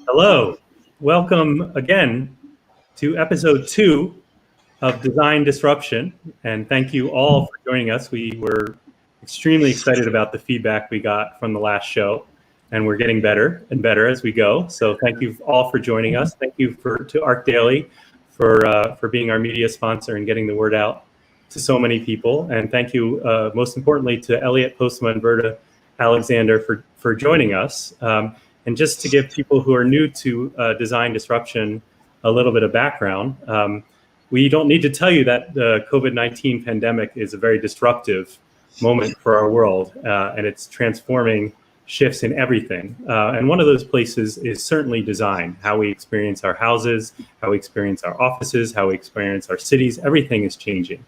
Hello, welcome again to episode 2 of Design Disruption, and thank you all for joining us. We were extremely excited about the feedback we got from the last show, and we're getting better and better as we go. So thank you all for joining us. Thank you to ArchDaily for being our media sponsor and getting the word out to so many people. And thank you, most importantly, to Elliot, Postma, and Berta Alexander for joining us. And just to give people who are new to design disruption a little bit of background, we don't need to tell you that the COVID-19 pandemic is a very disruptive moment for our world, and it's transforming shifts in everything. And one of those places is certainly design, how we experience our houses, how we experience our offices, how we experience our cities. Everything is changing.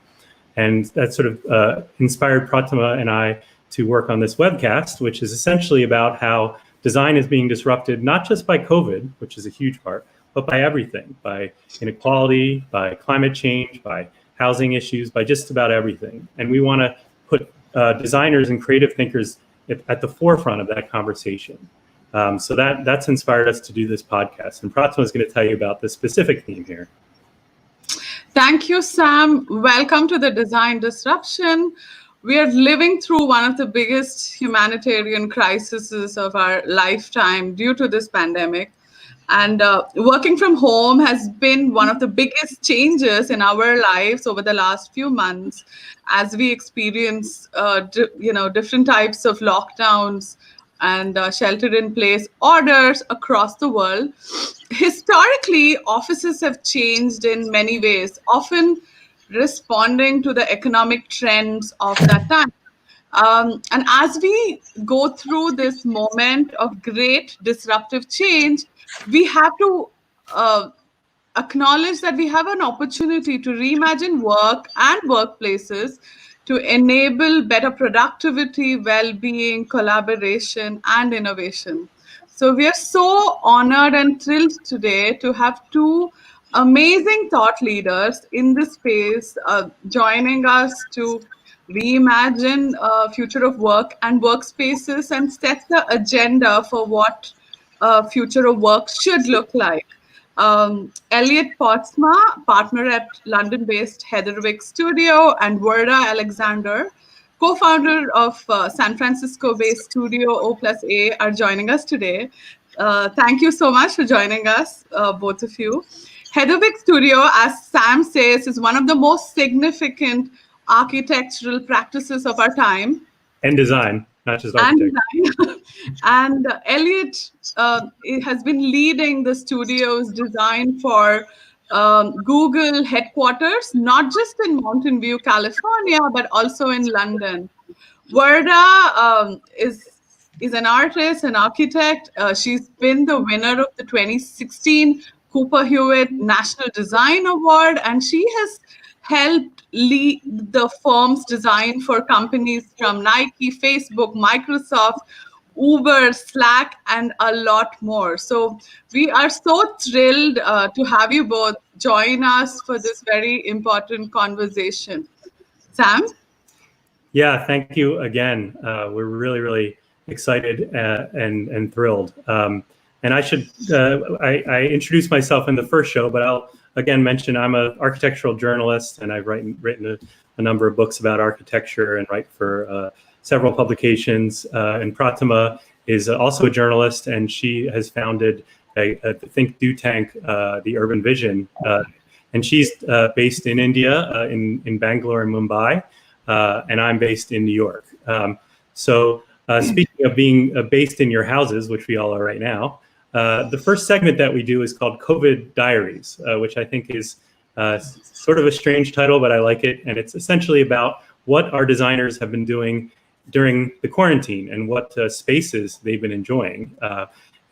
And that sort of inspired Prathima and I to work on this webcast, which is essentially about how design is being disrupted, not just by COVID, which is a huge part, but by everything, by inequality, by climate change, by housing issues, by just about everything. And we want to put designers and creative thinkers at the forefront of that conversation. So that's inspired us to do this podcast. And Prathima is going to tell you about the specific theme here. Thank you, Sam. Welcome to the Design Disruption. We are living through one of the biggest humanitarian crises of our lifetime due to this pandemic. And working from home has been one of the biggest changes in our lives over the last few months as we experience, different types of lockdowns and shelter-in-place orders across the world. Historically, offices have changed in many ways, often responding to the economic trends of that time. And as we go through this moment of great disruptive change, we have to acknowledge that we have an opportunity to reimagine work and workplaces to enable better productivity, well-being, collaboration, and innovation. So we are so honored and thrilled today to have two amazing thought leaders in this space joining us to reimagine future of work and workspaces and set the agenda for what future of work should look like. Elliot Pottsma, partner at London-based Heatherwick Studio, and Verda Alexander, co-founder of San Francisco-based studio O+A, are joining us today. Thank you so much for joining us, both of you. Heatherwick Studio, as Sam says, is one of the most significant architectural practices of our time. And design, not just architecture. And Elliot has been leading the studio's design for Google headquarters, not just in Mountain View, California, but also in London. Verda is an artist, an architect. She's been the winner of the 2016 Cooper Hewitt National Design Award, and she has helped lead the firm's design for companies from Nike, Facebook, Microsoft, Uber, Slack, and a lot more. So we are so thrilled to have you both join us for this very important conversation. Sam? Yeah, thank you again. We're really, really excited and thrilled. And I should, I introduced myself in the first show, but I'll again mention I'm an architectural journalist, and I've written a number of books about architecture and write for several publications. And Prathima is also a journalist, and she has founded a think tank, the Urban Vision. And she's based in India, in Bangalore and Mumbai, and I'm based in New York. So speaking of being based in your houses, which we all are right now, the first segment that we do is called COVID Diaries, which I think is sort of a strange title, but I like it. And it's essentially about what our designers have been doing during the quarantine and what spaces they've been enjoying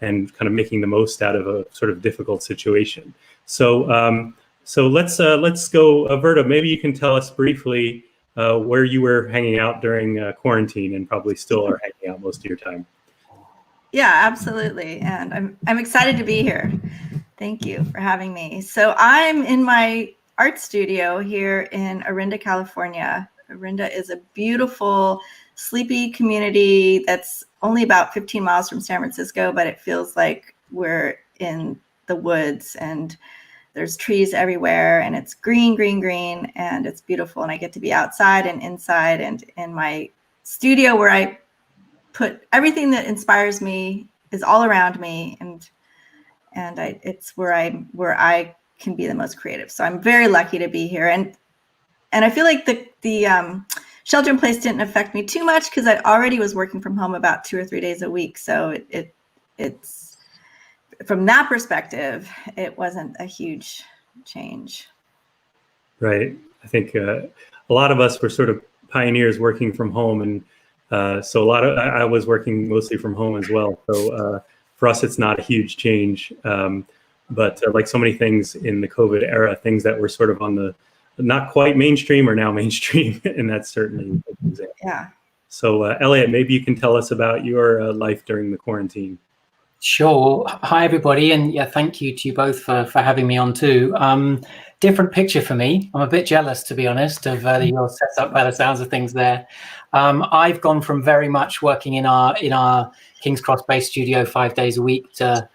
and kind of making the most out of a sort of difficult situation. So so let's go, Verda, maybe you can tell us briefly where you were hanging out during quarantine and probably still are hanging out most of your time. Yeah, absolutely. And I'm excited to be here. Thank you for having me. So I'm in my art studio here in Orinda, California. Orinda is a beautiful, sleepy community that's only about 15 miles from San Francisco, but it feels like we're in the woods, and there's trees everywhere, and it's green, green, green, and it's beautiful. And I get to be outside and inside, and in my studio where I put everything that inspires me is all around me, and it's where I can be the most creative. So I'm very lucky to be here, and I feel like the shelter in place didn't affect me too much because I already was working from home about 2 or 3 days a week. So it's from that perspective, it wasn't a huge change. Right. I think a lot of us were sort of pioneers working from home, and so I was working mostly from home as well. So for us, it's not a huge change. But like so many things in the COVID era, things that were sort of on the not quite mainstream are now mainstream, and that's certainly an example. Yeah. So Elliot, maybe you can tell us about your life during the quarantine. Sure. Hi, everybody. And yeah, thank you to you both for having me on too. Different picture for me. I'm a bit jealous, to be honest, of your setup by the sounds of things there. I've gone from very much working in our King's Cross-based studio 5 days a week to,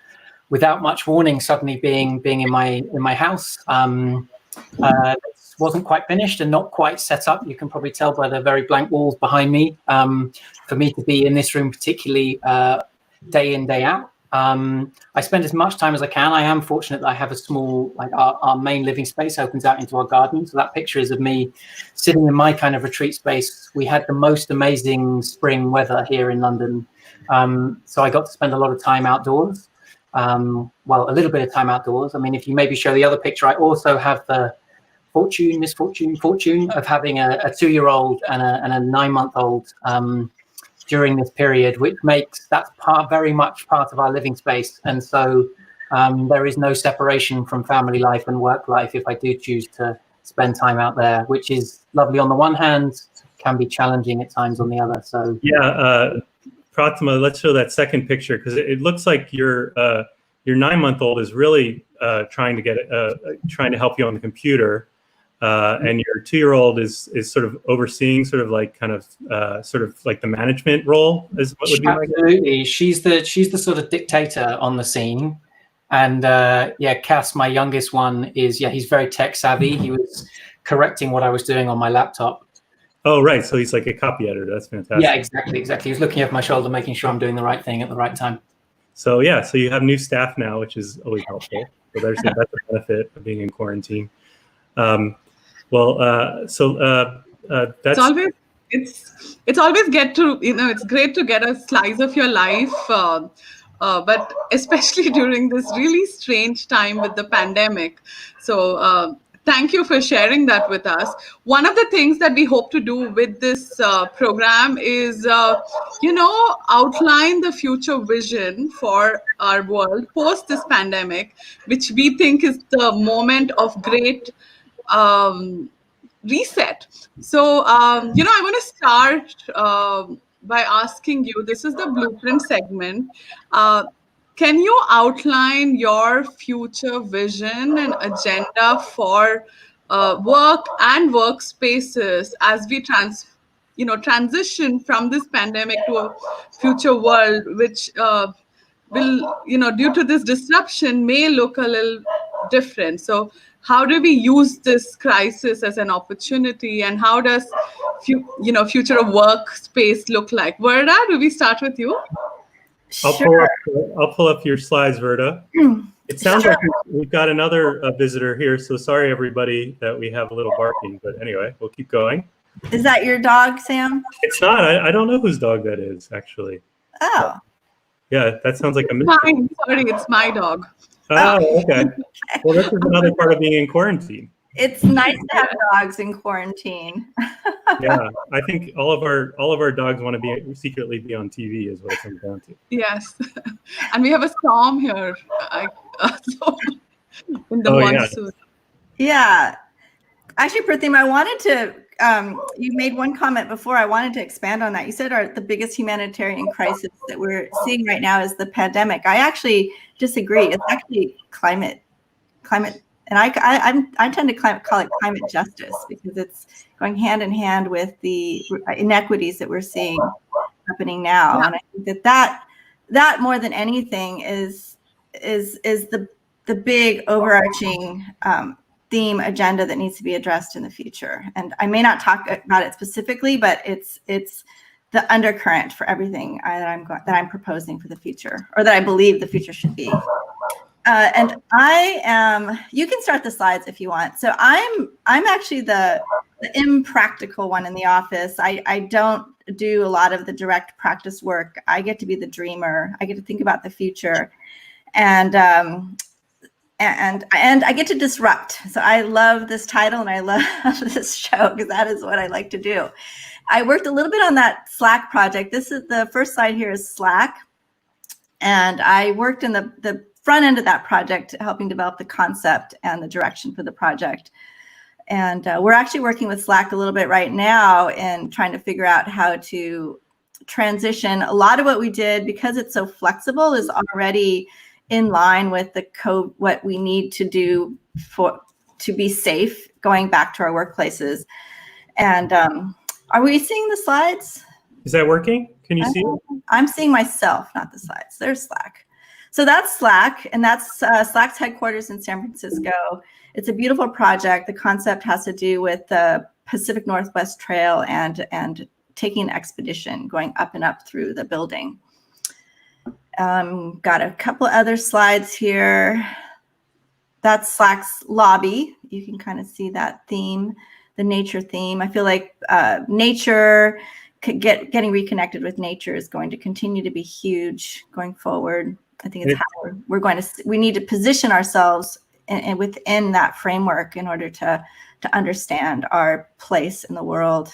without much warning, suddenly being in my house. It wasn't quite finished and not quite set up. You can probably tell by the very blank walls behind me. For me to be in this room, particularly day in, day out. I spend as much time as I can. I am fortunate that I have a small, like our main living space opens out into our garden. So that picture is of me sitting in my kind of retreat space. We had the most amazing spring weather here in London. So I got to spend a lot of time outdoors. Well, a little bit of time outdoors. I mean, if you maybe show the other picture, I also have the fortune of having a 2-year-old and a 9-month-old during this period, which makes that very much part of our living space. And so there is no separation from family life and work life if I do choose to spend time out there, which is lovely on the one hand, can be challenging at times on the other. So yeah, Prathima, let's show that second picture, because it looks like your 9-month-old is really trying to help you on the computer. And your 2-year-old is sort of overseeing, sort of like the management role, is what would be like. Absolutely, she's the sort of dictator on the scene, and Cass, my youngest one, he's very tech savvy. He was correcting what I was doing on my laptop. Oh, right. So he's like a copy editor. That's fantastic. Yeah, exactly. He was looking over my shoulder, making sure I'm doing the right thing at the right time. So yeah, so you have new staff now, which is always helpful. So that's a benefit of being in quarantine. That's it's always it's great to get a slice of your life, but especially during this really strange time with the pandemic. So thank you for sharing that with us. One of the things that we hope to do with this program is outline the future vision for our world post this pandemic, which we think is the moment of great reset. So, I want to start by asking you, this is the blueprint segment. Can you outline your future vision and agenda for work and workspaces as we transition from this pandemic to a future world, which will, due to this disruption, may look a little different. So how do we use this crisis as an opportunity, and how does future of workspace look like? Verda, do we start with you? I'll pull up your slides, Verda. It sounds like we've got another visitor here, so sorry everybody that we have a little barking, but anyway, we'll keep going. Is that your dog, Sam? It's not. I don't know whose dog that is, actually. Oh. Yeah, that sounds like a mystery. Mine. Sorry, it's my dog. Oh, okay. Well, this is another part of being in quarantine. It's nice to have dogs in quarantine. Yeah, I think all of our dogs want to secretly be on TV, is what it comes down to. Yes, and we have a storm here. In the monsoon. Yeah. Actually, Prathima, I wanted to. You made one comment before. I wanted to expand on that. You said the biggest humanitarian crisis that we're seeing right now is the pandemic. I actually disagree. It's actually climate, and I tend to call it climate justice, because it's going hand in hand with the inequities that we're seeing happening now. Yeah. And I think that more than anything is the big overarching theme agenda that needs to be addressed in the future. And I may not talk about it specifically, but it's the undercurrent for everything that I'm proposing for the future, or that I believe the future should be. And I am. You can start the slides if you want. So I'm actually the impractical one in the office. I don't do a lot of the direct practice work. I get to be the dreamer. I get to think about the future, and I get to disrupt. So I love this title and I love this show because that is what I like to do. I worked a little bit on that Slack project. This is the first slide here is Slack. And I worked in the front end of that project, helping develop the concept and the direction for the project. And we're actually working with Slack a little bit right now and trying to figure out how to transition. A lot of what we did, because it's so flexible, is already in line with the code, what we need to do to be safe going back to our workplaces. And are we seeing the slides? Is that working? Can you see it? I'm seeing myself, not the slides. There's Slack. So that's Slack, and that's Slack's headquarters in San Francisco. It's a beautiful project. The concept has to do with the Pacific Northwest Trail and taking an expedition, going up and up through the building. Got a couple other slides here. That's Slack's lobby. You can kind of see that theme, the nature theme. I feel like nature, getting reconnected with nature is going to continue to be huge going forward. I think it's how we need to position ourselves within that framework in order to understand our place in the world.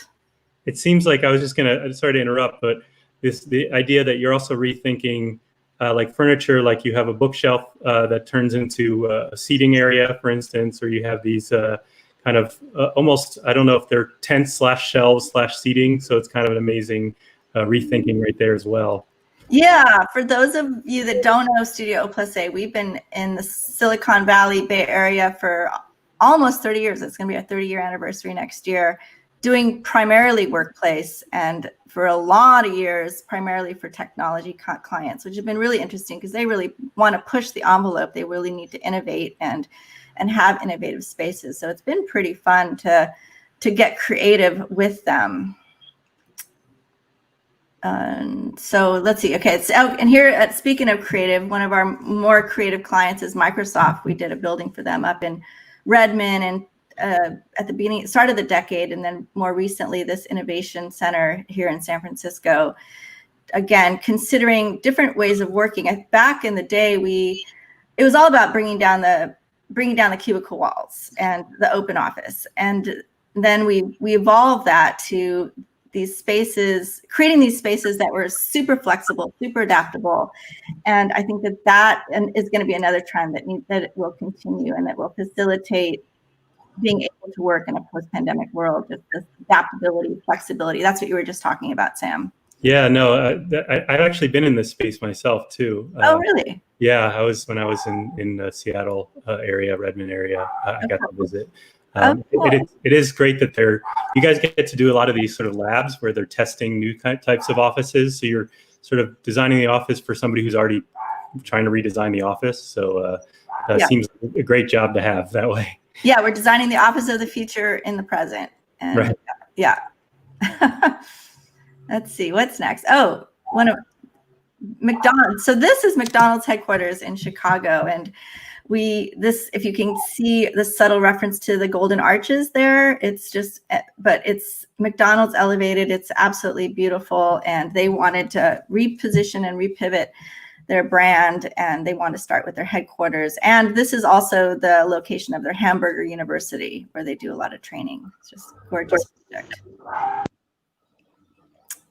It seems like I was just gonna, sorry to interrupt, but the idea that you're also rethinking like furniture, like you have a bookshelf that turns into a seating area, for instance, or you have these kind of almost, I don't know if they're tents / shelves / seating. So it's kind of an amazing rethinking right there as well. Yeah, for those of you that don't know Studio O+A, we've been in the Silicon Valley Bay Area for almost 30 years. It's going to be our 30-year anniversary next year, doing primarily workplace, and for a lot of years, primarily for technology clients, which have been really interesting because they really want to push the envelope. They really need to innovate and have innovative spaces. So it's been pretty fun to get creative with them. So let's see. Okay, and here, speaking of creative, one of our more creative clients is Microsoft. We did a building for them up in Redmond and at the start of the decade, and then more recently, this innovation center here in San Francisco. Again, considering different ways of working. Back in the day, it was all about bringing down the cubicle walls and the open office, and then we evolved that to these spaces, creating these spaces that were super flexible, super adaptable. And I think that is going to be another trend that it will continue, and that will facilitate being able to work in a post-pandemic world, just this adaptability, flexibility. That's what you were just talking about, Sam. Yeah, no, I've actually been in this space myself too. Oh, really? Yeah, when I was in the Seattle area, Redmond area, I got to visit. Cool. It is great that you guys get to do a lot of these sort of labs where they're testing new types of offices. So you're sort of designing the office for somebody who's already trying to redesign the office. So seems like a great job to have that way. Yeah, we're designing the office of the future in the present. And right. Yeah. Let's see, what's next? Oh, one of McDonald's. So this is McDonald's headquarters in Chicago, and if you can see the subtle reference to the golden arches there, but it's McDonald's elevated. It's absolutely beautiful, and they wanted to reposition and repivot their brand, and they want to start with their headquarters. And this is also the location of their hamburger university, where they do a lot of training. It's just a gorgeous project.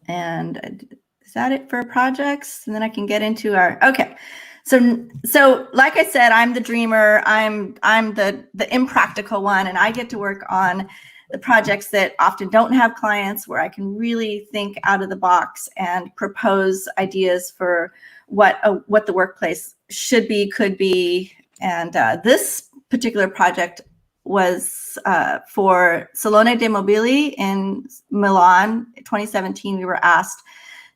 And is that it for projects? And then I can get into okay. So like I said, I'm the dreamer. I'm the impractical one, and I get to work on the projects that often don't have clients, where I can really think out of the box and propose ideas for what the workplace should be, could be. And this particular project was for Salone dei Mobili in Milan. 2017, we were asked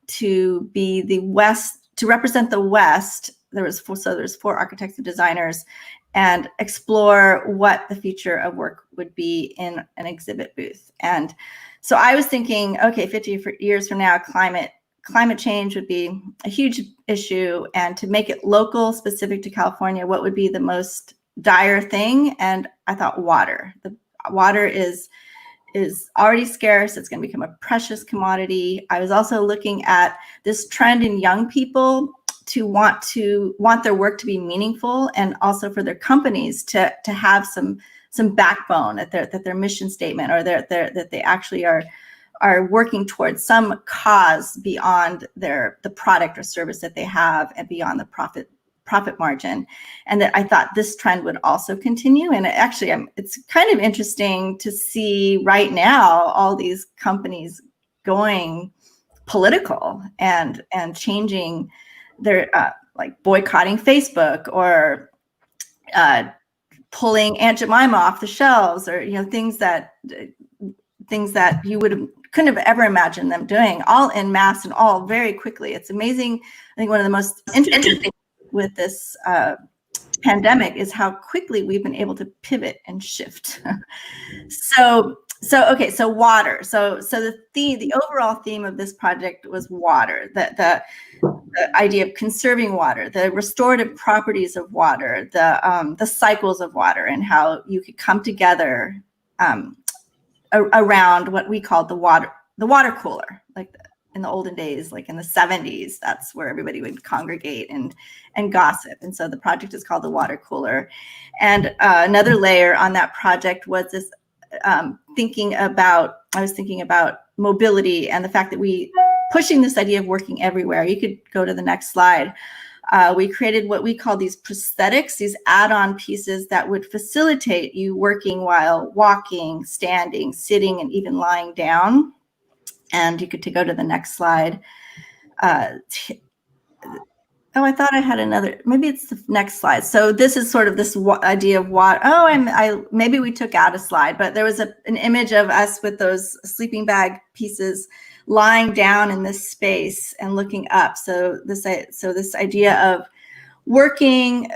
to be to represent the West there's 4 architects and designers, and explore what the future of work would be in an exhibit booth. And so I was thinking, okay, 50 years from now, climate change would be a huge issue, and to make it local, specific to California, what would be the most dire thing? And I thought water. The water is already scarce. It's going to become a precious commodity. I was also looking at this trend in young people to want their work to be meaningful, and also for their companies to have some backbone, that their mission statement, or that they actually are working towards some cause beyond the product or service that they have, and beyond the profit margin. And that I thought this trend would also continue. And it's kind of interesting to see right now all these companies going political and changing their like boycotting Facebook, or pulling Aunt Jemima off the shelves, or things that you couldn't have ever imagined them doing, all en masse and all very quickly. It's amazing. I think one of the most interesting things with this pandemic is how quickly we've been able to pivot and shift. So water. So the overall theme of this project was water. The idea of conserving water, the restorative properties of water, the cycles of water, and how you could come together around what we called the water cooler, like in the olden days, like in the 70s. That's where everybody would congregate and gossip. And so the project is called the water cooler. And another layer on that project was this I was thinking about mobility, and the fact that we pushing this idea of working everywhere. You could go to the next slide. We created what we call these prosthetics, these add-on pieces that would facilitate you working while walking, standing, sitting, and even lying down. And you could go to the next slide. I thought I had another, maybe it's the next slide. So this is sort of this idea of what, maybe we took out a slide, but there was an image of us with those sleeping bag pieces lying down in this space and looking up. So this idea of working,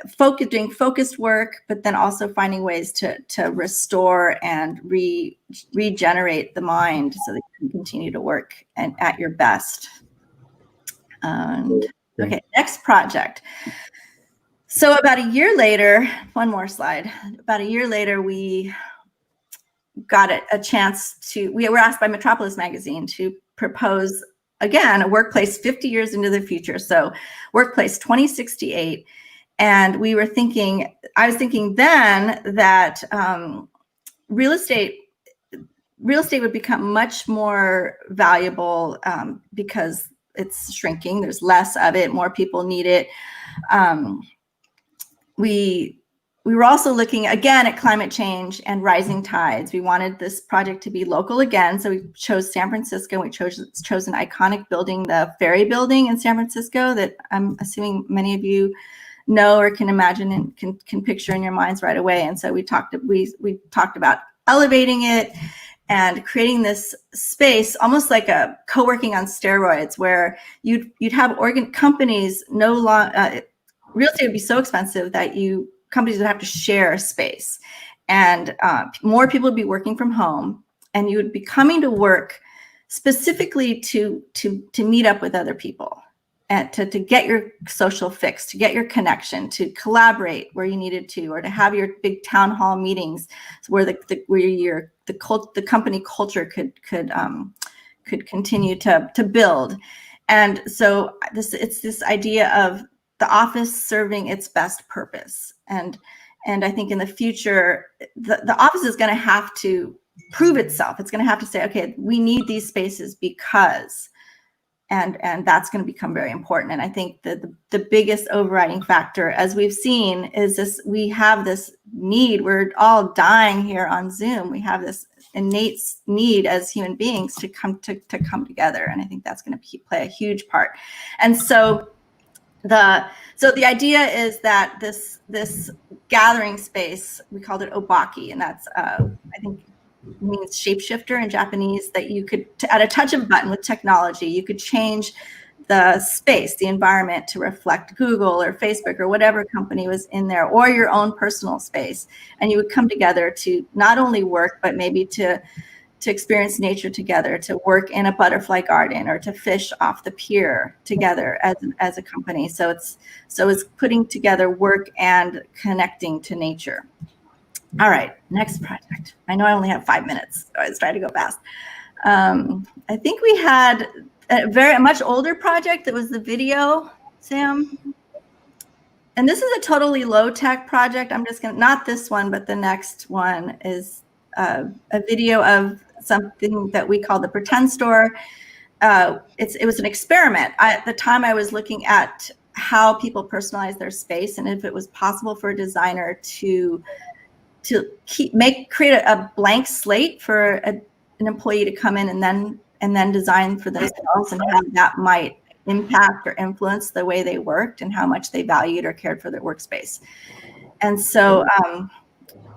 doing focused work, but then also finding ways to restore and regenerate the mind so that you can continue to work and at your best. And okay, next project. So about a year later, one more slide. About a year later, we got a chance we were asked by Metropolis magazine to propose, again, a workplace 50 years into the future. So workplace 2068. And I was thinking then that real estate would become much more valuable because it's shrinking. There's less of it. More people need it. We were also looking again at climate change and rising tides. We wanted this project to be local again, so we chose San Francisco. We chose an iconic building, the Ferry Building in San Francisco, that I'm assuming many of you know or can imagine and can picture in your minds right away. And so we talked about elevating it and creating this space, almost like a co-working on steroids, where you'd have companies real estate would be so expensive that companies would have to share space, and more people would be working from home, and you would be coming to work specifically to meet up with other people, and to get your social fix, to get your connection, to collaborate where you needed to, or to have your big town hall meetings where the company culture could continue to build. And so it's this idea of the office serving its best purpose. And I think in the future, the office is going to have to prove itself. It's going to have to say, okay, we need these spaces because, and that's going to become very important. And I think that the biggest overriding factor, as we've seen, is we have this need. We're all dying here on Zoom. We have this innate need as human beings to come together. And I think that's going to play a huge part. And so the idea is that this gathering space, we called it Obaki, and that's I think means shapeshifter in Japanese, that you could, at a touch of a button with technology, you could change the space, the environment to reflect Google or Facebook or whatever company was in there, or your own personal space. And you would come together to not only work, but maybe to experience nature together, to work in a butterfly garden or to fish off the pier together as a company. So it's putting together work and connecting to nature. All right, next project. I know I only have 5 minutes, so I was trying to go fast. I think we had a much older project that was the video, Sam. And this is a totally low-tech project. I'm just gonna, not this one, but the next one is a video of something that we call the pretend store. It was an experiment. At the time, I was looking at how people personalize their space and if it was possible for a designer to create a blank slate for an employee to come in and then design for themselves, and how that might impact or influence the way they worked and how much they valued or cared for their workspace. And so,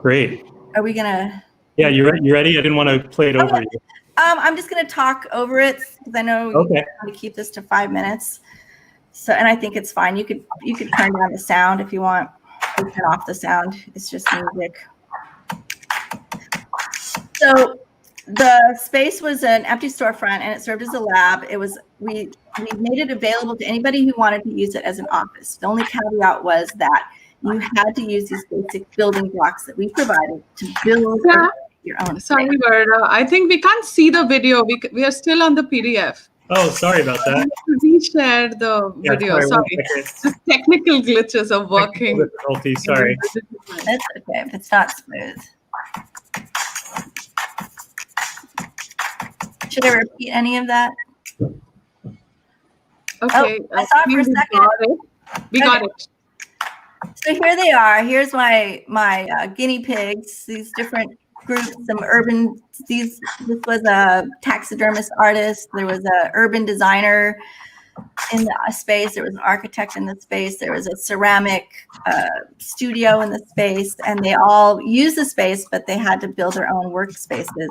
Great. are we gonna? Yeah, you ready? I didn't want to play it over you. I'm just gonna talk over it because I know you want to keep this to 5 minutes. So, and I think it's fine. You could turn down the sound if you want. Or turn off the sound. It's just music. So the space was an empty storefront, and it served as a lab. We made it available to anybody who wanted to use it as an office. The only caveat was that you had to use these basic building blocks that we provided to build your own. Sorry, Verda. I think we can't see the video. We are still on the PDF. Oh, sorry about that. Reshare the video. Sorry. Just technical glitches of working. Difficulty, sorry. That's okay if it's not smooth. Should I repeat any of that? Okay. I saw it for a second. We got it. So here they are. Here's my guinea pigs. These different groups. Some urban. This was a taxidermist artist. There was a urban designer in the space. There was an architect in the space. There was a ceramic studio in the space, and they all used the space, but they had to build their own workspaces.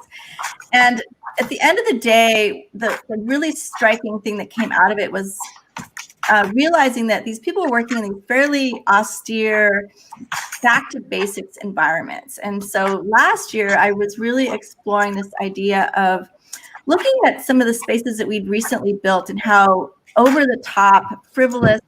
And at the end of the day, the really striking thing that came out of it was realizing that these people were working in these fairly austere, back to basics environments. And so last year, I was really exploring this idea of looking at some of the spaces that we'd recently built and how over the top, frivolous,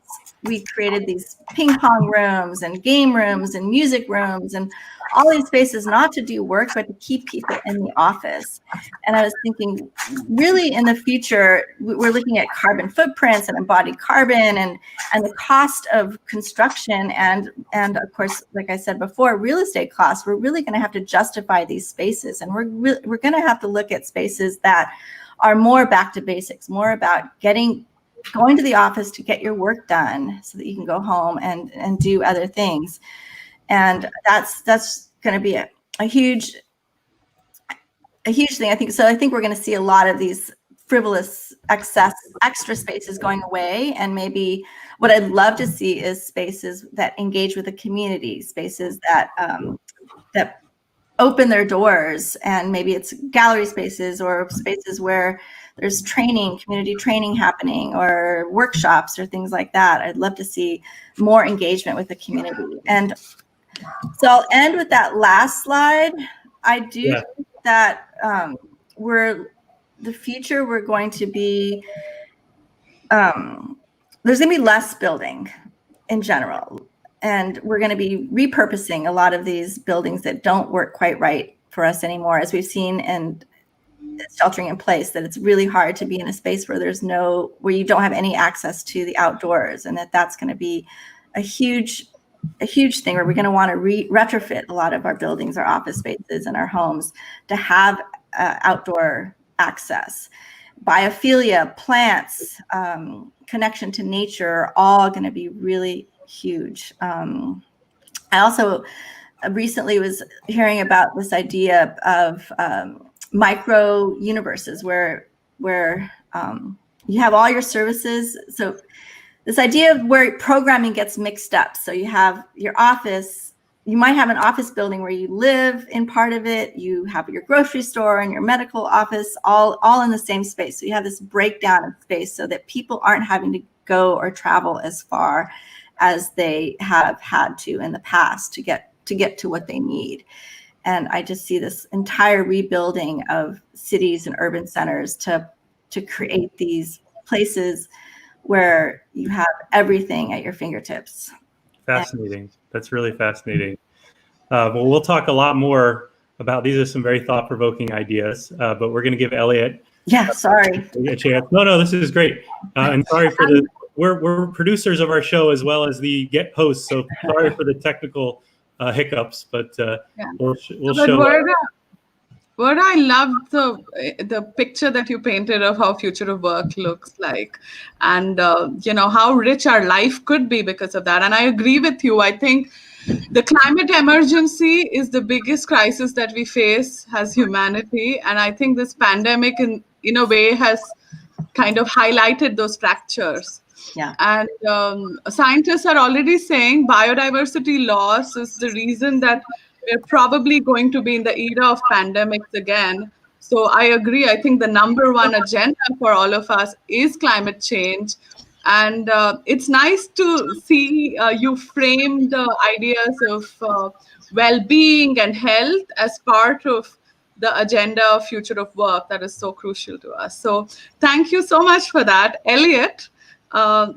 we created these ping pong rooms and game rooms and music rooms and all these spaces not to do work, but to keep people in the office. And I was thinking, really in the future, we're looking at carbon footprints and embodied carbon and the cost of construction and of course, like I said before, real estate costs. We're really going to have to justify these spaces, and we're going to have to look at spaces that are more back to basics, more about going to the office to get your work done so that you can go home and do other things. And that's going to be a huge thing, I think. So I think we're going to see a lot of these frivolous extra spaces going away. And maybe what I'd love to see is spaces that engage with the community, spaces that open their doors, and maybe it's gallery spaces or spaces where there's community training happening, or workshops or things like that. I'd love to see more engagement with the community. And so I'll end with that last slide. I do think that the future, we're going to be, there's going to be less building in general. And we're going to be repurposing a lot of these buildings that don't work quite right for us anymore, as we've seen in sheltering in place, that it's really hard to be in a space where where you don't have any access to the outdoors, and that's going to be a huge thing where we're going to want to retrofit a lot of our buildings, our office spaces, and our homes to have outdoor access. Biophilia, plants, connection to nature are all going to be really huge. I also recently was hearing about this idea of micro universes where you have all your services. So this idea of where programming gets mixed up. So you have your office you might have an office building where you live in part of it, you have your grocery store and your medical office all in the same space. So you have this breakdown of space so that people aren't having to go or travel as far as they have had to in the past to get to what they need. And I just see this entire rebuilding of cities and urban centers to create these places where you have everything at your fingertips. Fascinating. That's really fascinating. Well, we'll talk a lot more about, these are some very thought-provoking ideas, but we're going to give Elliot a chance. No, this is great. And sorry for we're producers of our show as well as the hosts, so sorry for the technical hiccups, but we'll show. What I love the picture that you painted of how future of work looks like, and how rich our life could be because of that. And I agree with you. I think the climate emergency is the biggest crisis that we face as humanity, and I think this pandemic, in a way, has kind of highlighted those fractures. Yeah. And scientists are already saying biodiversity loss is the reason that we're probably going to be in the era of pandemics again. So I agree. I think the number one agenda for all of us is climate change. And it's nice to see you frame the ideas of well-being and health as part of the agenda of future of work that is so crucial to us. So thank you so much for that. Elliot,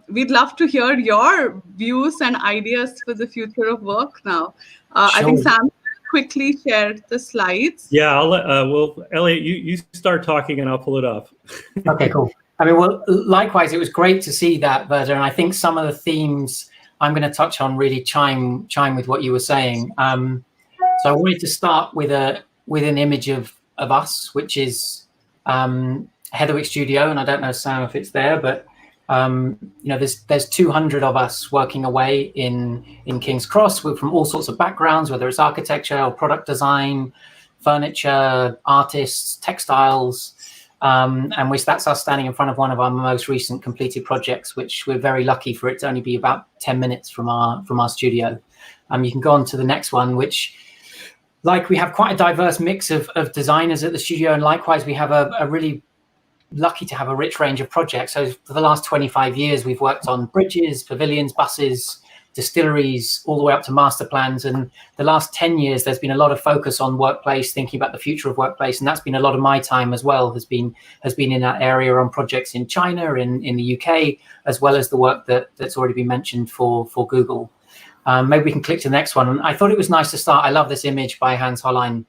we'd love to hear your views and ideas for the future of work now. Sure. I think Sam quickly shared the slides. Yeah, I'll let, Elliot, you start talking and I'll pull it up. Okay, cool. I mean, well, likewise, it was great to see that, Verda, and I think some of the themes I'm going to touch on really chime with what you were saying. So I wanted to start with an image of us, which is Heatherwick Studio, and I don't know, Sam, if it's there, but there's 200 of us working away in King's Cross. We're from all sorts of backgrounds, whether it's architecture or product design, furniture, artists, textiles, and that's us standing in front of one of our most recent completed projects, which we're very lucky for it to only be about 10 minutes from our studio. You can go on to the next one, which, like, we have quite a diverse mix of designers at the studio, and likewise we have a really lucky to have a rich range of projects. So for the last 25 years, we've worked on bridges, pavilions, buses, distilleries, all the way up to master plans. And the last 10 years, there's been a lot of focus on workplace, thinking about the future of workplace. And that's been a lot of my time as well, has been in that area on projects in China, in the UK, as well as the work that's already been mentioned for Google. Maybe we can click to the next one. And I thought it was nice to start. I love this image by Hans Hollein.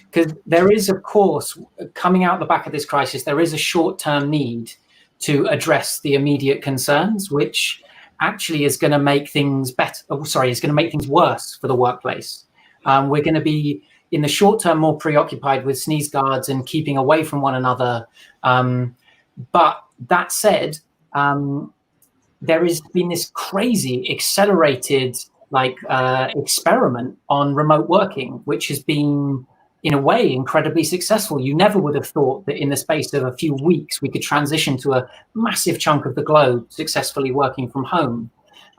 Because there is, of course, coming out the back of this crisis, there is a short-term need to address the immediate concerns, which actually is going to make things is going to make things worse for the workplace. We're going to be, in the short term, more preoccupied with sneeze guards and keeping away from one another. But that said, there has been this crazy accelerated experiment on remote working, which has been, in a way, incredibly successful. You never would have thought that in the space of a few weeks we could transition to a massive chunk of the globe successfully working from home.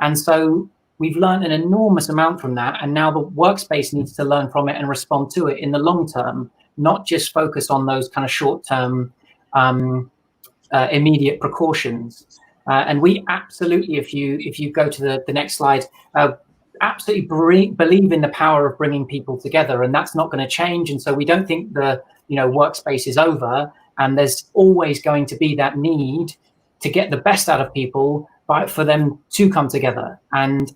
And so we've learned an enormous amount from that, and now the workspace needs to learn from it and respond to it in the long term, not just focus on those kind of short-term immediate precautions. And we absolutely, if you go to the next slide, absolutely believe in the power of bringing people together, and that's not going to change. And so we don't think the workspace is over, and there's always going to be that need to get the best out of people, but for them to come together. And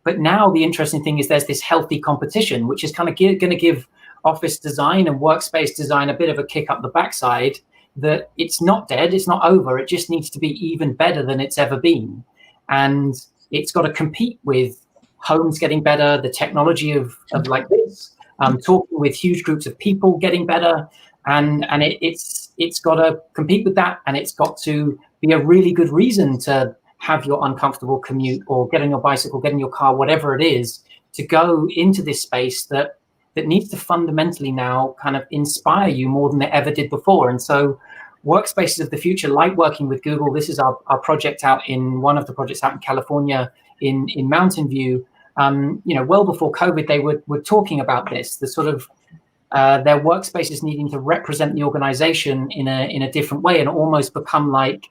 but now the interesting thing is there's this healthy competition, which is kind of going to give office design and workspace design a bit of a kick up the backside, that it's not dead, it's not over, it just needs to be even better than it's ever been. And it's got to compete with homes getting better, the technology of like this, talking with huge groups of people getting better, and it's got to compete with that, and it's got to be a really good reason to have your uncomfortable commute or get on your bicycle, get in your car, whatever it is, to go into this space that needs to fundamentally now kind of inspire you more than it ever did before. And so workspaces of the future, like working with Google, this is our project out in one of the projects out in California in Mountain View. well before COVID, they were talking about this, the sort of their workspaces needing to represent the organization in a different way and almost become like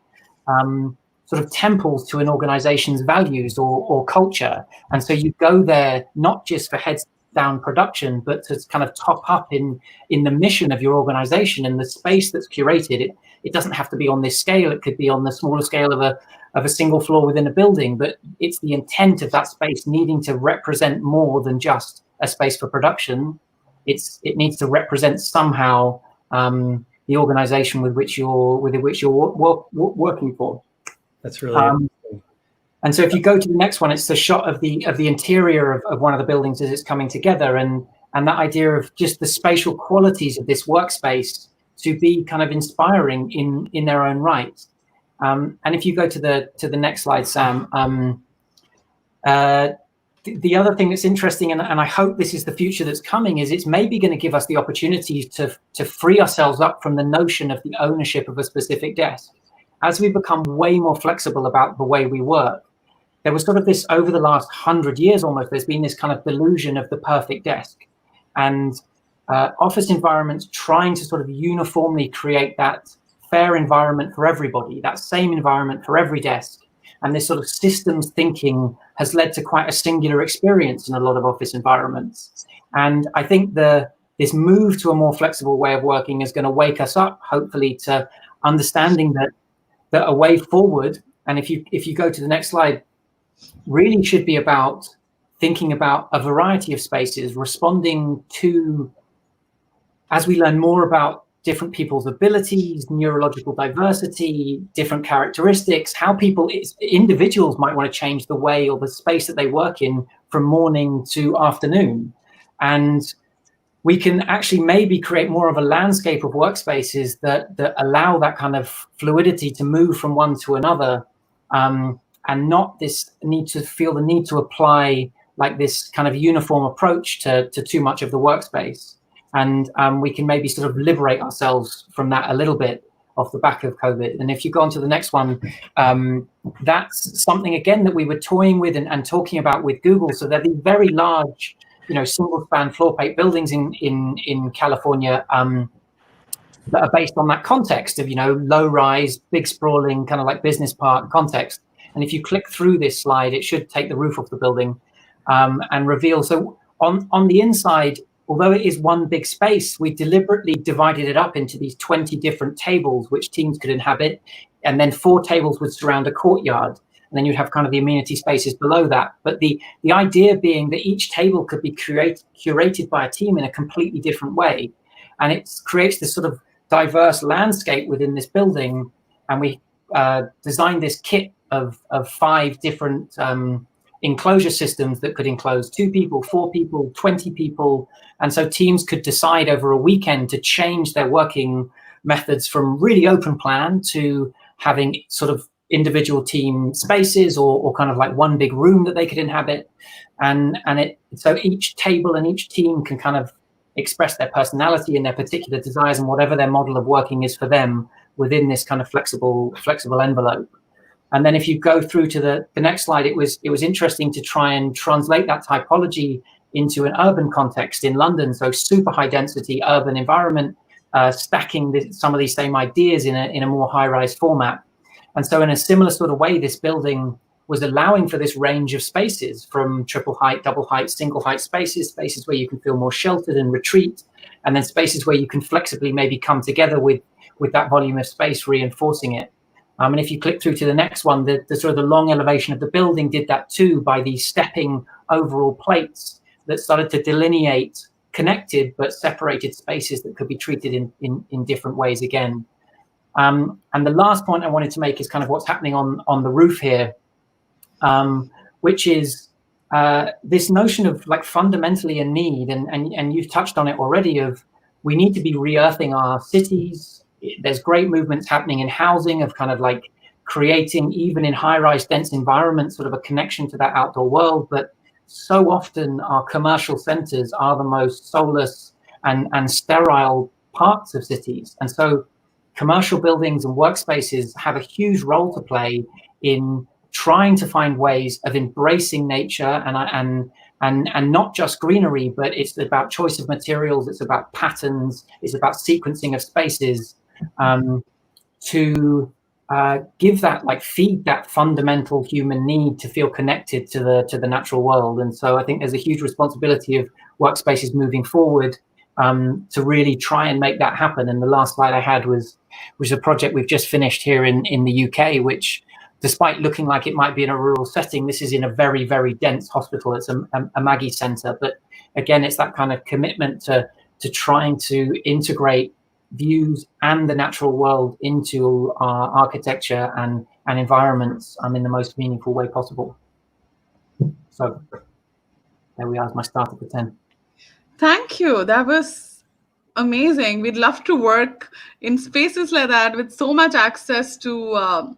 sort of temples to an organization's values or culture. And so you go there not just for heads down production, but to kind of top up in the mission of your organization and the space that's curated. It doesn't have to be on this scale. It could be on the smaller scale of a single floor within a building, but it's the intent of that space needing to represent more than just a space for production. It needs to represent somehow the organization with which you're working for. That's really interesting. And so if you go to the next one, it's the shot of the interior of one of the buildings as it's coming together, and that idea of just the spatial qualities of this workspace to be kind of inspiring in their own right. And if you go to the next slide, Sam, the other thing that's interesting, and I hope this is the future that's coming, is it's maybe going to give us the opportunity to free ourselves up from the notion of the ownership of a specific desk. As we become way more flexible about the way we work, there was sort of this, over the last 100 years almost, there's been this kind of delusion of the perfect desk. And office environments trying to sort of uniformly create that fair environment for everybody, that same environment for every desk. And this sort of systems thinking has led to quite a singular experience in a lot of office environments. And I think this move to a more flexible way of working is going to wake us up, hopefully, to understanding that a way forward, and if you go to the next slide, really should be about thinking about a variety of spaces, responding to, as we learn more about different people's abilities, neurological diversity, different characteristics, how individuals might want to change the way or the space that they work in from morning to afternoon. And we can actually maybe create more of a landscape of workspaces that allow that kind of fluidity to move from one to another, and not this need to apply like this kind of uniform approach to too much of the workspace. And we can maybe sort of liberate ourselves from that a little bit off the back of COVID. And if you go on to the next one, that's something, again, that we were toying with and talking about with Google. So they're these very large, single span floor plate buildings in California that are based on that context of, low rise, big sprawling, kind of like business park context. And if you click through this slide, it should take the roof off the building and reveal. So on the inside, although it is one big space, we deliberately divided it up into these 20 different tables which teams could inhabit, and then 4 tables would surround a courtyard. And then you'd have kind of the amenity spaces below that. But the idea being that each table could be curated by a team in a completely different way. And it creates this sort of diverse landscape within this building. And we designed this kit of 5 different enclosure systems that could enclose 2 people, 4 people, 20 people. And so teams could decide over a weekend to change their working methods from really open plan to having sort of individual team spaces or kind of like one big room that they could inhabit. So each table and each team can kind of express their personality and their particular desires and whatever their model of working is for them within this kind of flexible envelope. And then if you go through to the next slide, it was interesting to try and translate that typology into an urban context in London. So super high density urban environment, stacking some of these same ideas in a more high rise format. And so in a similar sort of way, this building was allowing for this range of spaces, from triple height, double height, single height spaces where you can feel more sheltered and retreat, and then spaces where you can flexibly maybe come together with that volume of space, reinforcing it. And if you click through to the next one, the sort of the long elevation of the building did that too, by these stepping overall plates that started to delineate connected but separated spaces that could be treated in different ways again. And the last point I wanted to make is kind of what's happening on the roof here, which is this notion of like fundamentally a need, and you've touched on it already, of we need to be re-earthing our cities. There's great movements happening in housing of kind of like creating, even in high-rise dense environments, sort of a connection to that outdoor world. But so often our commercial centers are the most soulless and sterile parts of cities. And so commercial buildings and workspaces have a huge role to play in trying to find ways of embracing nature and not just greenery, but it's about choice of materials, it's about patterns, it's about sequencing of spaces, to give that, like, feed that fundamental human need to feel connected to the natural world. And so I think there's a huge responsibility of workspaces moving forward to really try and make that happen. And the last slide I had was a project we've just finished here in the UK, which, despite looking like it might be in a rural setting, this is in a very, very dense hospital. It's a Maggie Centre. But again, it's that kind of commitment to trying to integrate views and the natural world into our architecture and environments in the most meaningful way possible. So there we are, as my starter for 10. Thank you. That was amazing. We'd love to work in spaces like that with so much access to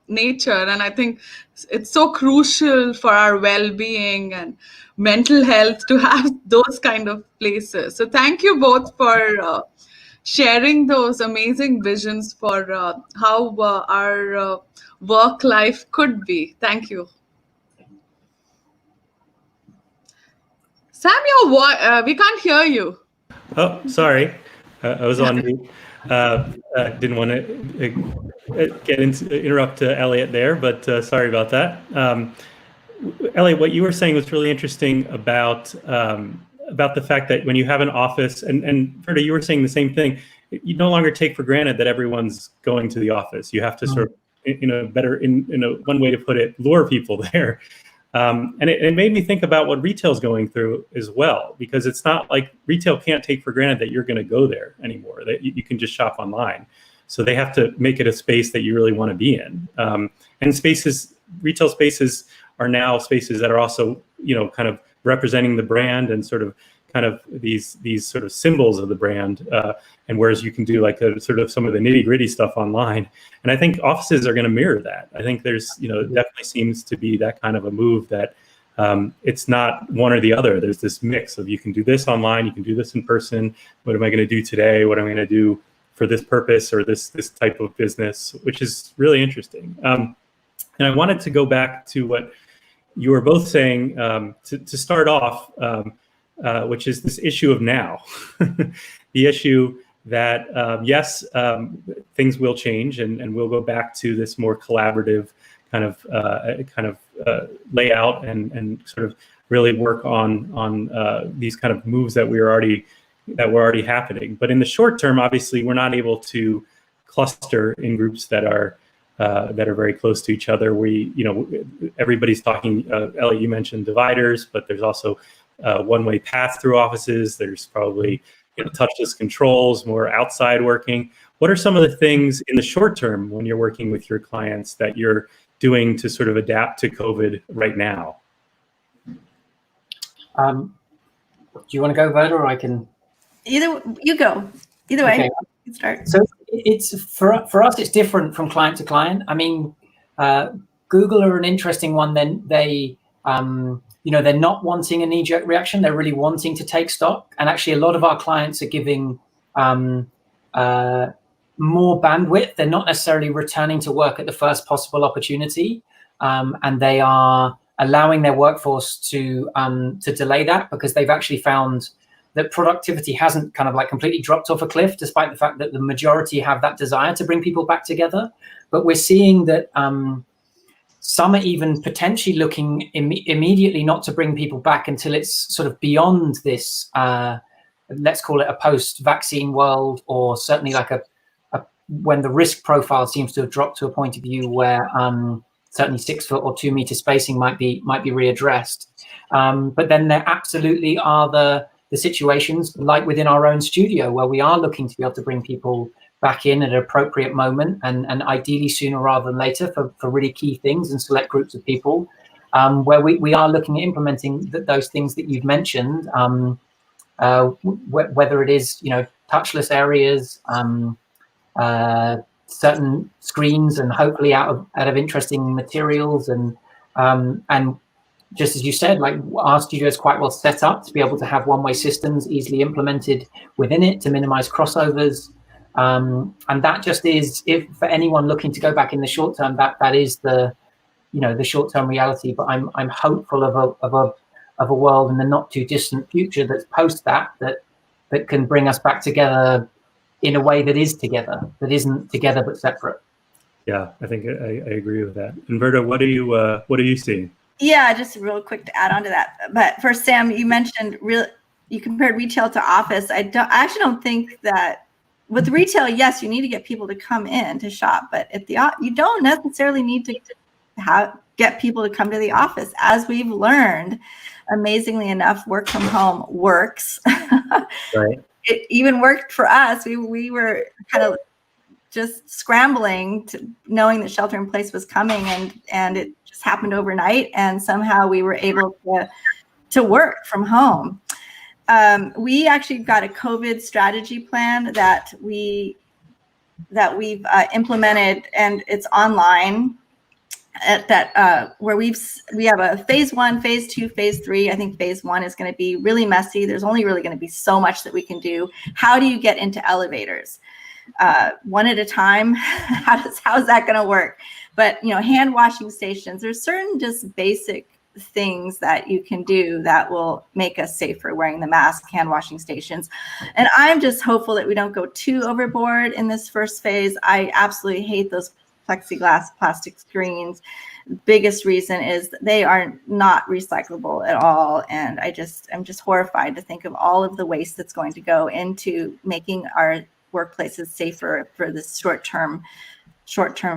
nature. And I think it's so crucial for our well-being and mental health to have those kind of places. So thank you both for sharing those amazing visions for how our work life could be. Thank you. Sam, we can't hear you. Oh, sorry. I was on mute. Didn't want to interrupt Elliot there, but sorry about that. Elliot, what you were saying was really interesting about the fact that when you have an office, and Verda, you were saying the same thing, you no longer take for granted that everyone's going to the office. You have to sort of, one way to put it, lure people there. And it made me think about what retail's going through as well, because it's not like retail can't take for granted that you're going to go there anymore, that you can just shop online. So they have to make it a space that you really want to be in. And retail spaces are now spaces that are also, kind of representing the brand and sort of kind of these sort of symbols of the brand. And whereas you can do like sort of some of the nitty gritty stuff online. And I think offices are going to mirror that. I think there's, it definitely seems to be that kind of a move that it's not one or the other. There's this mix of, you can do this online, you can do this in person. What am I going to do today? What am I going to do for this purpose or this type of business, which is really interesting. And I wanted to go back to what you were both saying to start off, which is this issue of now, the issue that, yes, things will change and we'll go back to this more collaborative kind of layout and sort of really work on these kind of moves that were already happening. But in the short term, obviously, we're not able to cluster in groups that are very close to each other. Everybody's talking. Ellie, you mentioned dividers, but there's also one-way path through offices. There's probably touchless controls, more outside working. What are some of the things in the short term when you're working with your clients that you're doing to sort of adapt to COVID right now? Do you want to go, Verda, or I can? You go. Either way, okay. You start. So it's for us, it's different from client to client. I mean, Google are an interesting one. Then they're not wanting a knee-jerk reaction. They're really wanting to take stock. And actually, a lot of our clients are giving more bandwidth. They're not necessarily returning to work at the first possible opportunity, and they are allowing their workforce to delay that, because they've actually found that productivity hasn't kind of like completely dropped off a cliff, despite the fact that the majority have that desire to bring people back together. But we're seeing that some are even potentially looking immediately not to bring people back until it's sort of beyond this, let's call it a post-vaccine world, or certainly like when the risk profile seems to have dropped to a point of view where certainly 6 foot or 2 meter spacing might be readdressed. But then there absolutely are the situations like within our own studio where we are looking to be able to bring people back in at an appropriate moment, and ideally sooner rather than later for really key things and select groups of people, where we are looking at implementing those things that you've mentioned, whether it is touchless areas, certain screens, and hopefully out of interesting materials, and just as you said, like our studio is quite well set up to be able to have one-way systems easily implemented within it to minimize crossovers. And that just is, if for anyone looking to go back in the short term, that is the the short-term reality, but I'm hopeful of a world in the not too distant future that's post that can bring us back together in a way that is together, that isn't together but separate. Yeah, I think I agree with that. And Verda, what are you seeing? Yeah, just real quick to add on to that. But first, Sam, you mentioned you compared retail to office. I actually don't think that with retail, yes, you need to get people to come in to shop, but you don't necessarily need to get people to come to the office. As we've learned, amazingly enough, work from home works. Right. It even worked for us. We were kind of just scrambling to knowing that shelter in place was coming, and it just happened overnight, and somehow we were able to work from home. We actually got a COVID strategy plan that we've implemented, and it's online. Where we have a phase 1, phase 2, phase 3. I think phase 1 is going to be really messy. There's only really going to be so much that we can do. How do you get into elevators? One at a time. How's that going to work? But hand washing stations. There's certain just basic things that you can do that will make us safer, wearing the mask, hand washing stations. And I'm just hopeful that we don't go too overboard in this first phase. I absolutely hate those plexiglass plastic screens. Biggest reason is they are not recyclable at all. And I'm just horrified to think of all of the waste that's going to go into making our workplaces safer for this short-term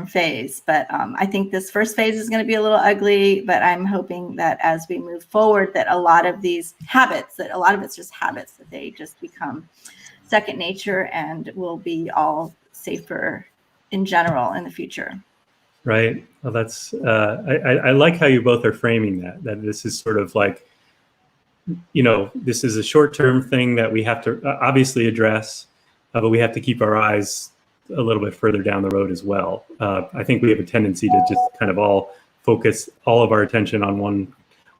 phase. But I think this first phase is going to be a little ugly, but I'm hoping that as we move forward, that a lot of these habits, that a lot of it's just habits, that they just become second nature and will be all safer in general in the future. Right. Well, that's I like how you both are framing that this is sort of like, this is a short-term thing that we have to obviously address, but we have to keep our eyes a little bit further down the road as well. I think we have a tendency to just kind of all focus all of our attention on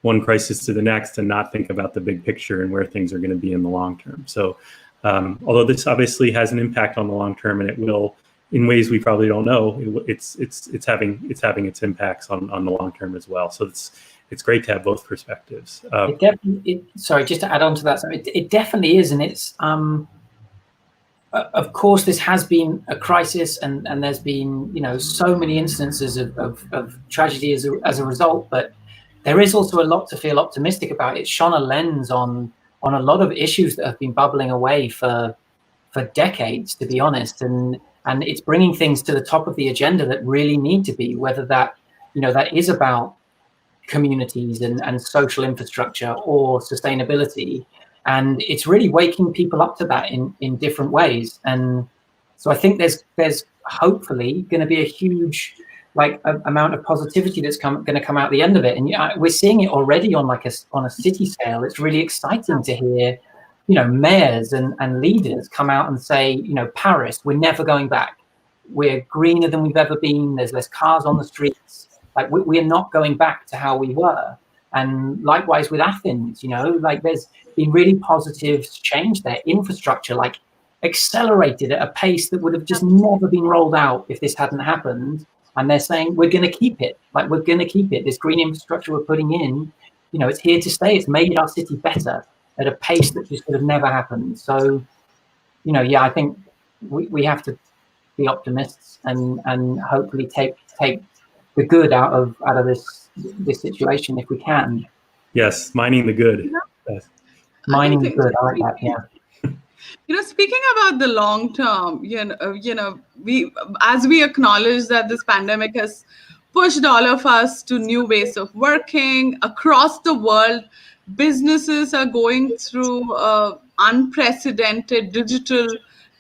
one crisis to the next and not think about the big picture and where things are going to be in the long term. So although this obviously has an impact on the long term, and it will in ways we probably don't know, it's having its impacts on the long term as well. So it's great to have both perspectives. Sorry, just to add on to that, so it definitely is, and it's of course this has been a crisis, and there's been so many instances of tragedy as a result, but there is also a lot to feel optimistic about. It's shone a lens on a lot of issues that have been bubbling away for decades, to be honest, and it's bringing things to the top of the agenda that really need to be, whether that that is about communities and social infrastructure or sustainability. And it's really waking people up to that in different ways. And so I think there's hopefully going to be a huge amount of positivity that's going to come out the end of it. And we're seeing it already on a city scale. It's really exciting to hear, mayors and leaders come out and say, Paris, we're never going back. We're greener than we've ever been. There's less cars on the streets. We're not going back to how we were. And likewise with Athens, there's been really positive change there. Infrastructure accelerated at a pace that would have just never been rolled out if this hadn't happened. And they're saying, we're going to keep it. We're going to keep it. This green infrastructure we're putting in, it's here to stay. It's made our city better at a pace that just would have never happened. So, I think we have to be optimists and hopefully take the good out of this situation if we can. Yes, mining the good. Yes. Mining the good. I like that. Yeah. Speaking about the long term, we acknowledge that this pandemic has pushed all of us to new ways of working across the world. Businesses are going through unprecedented digital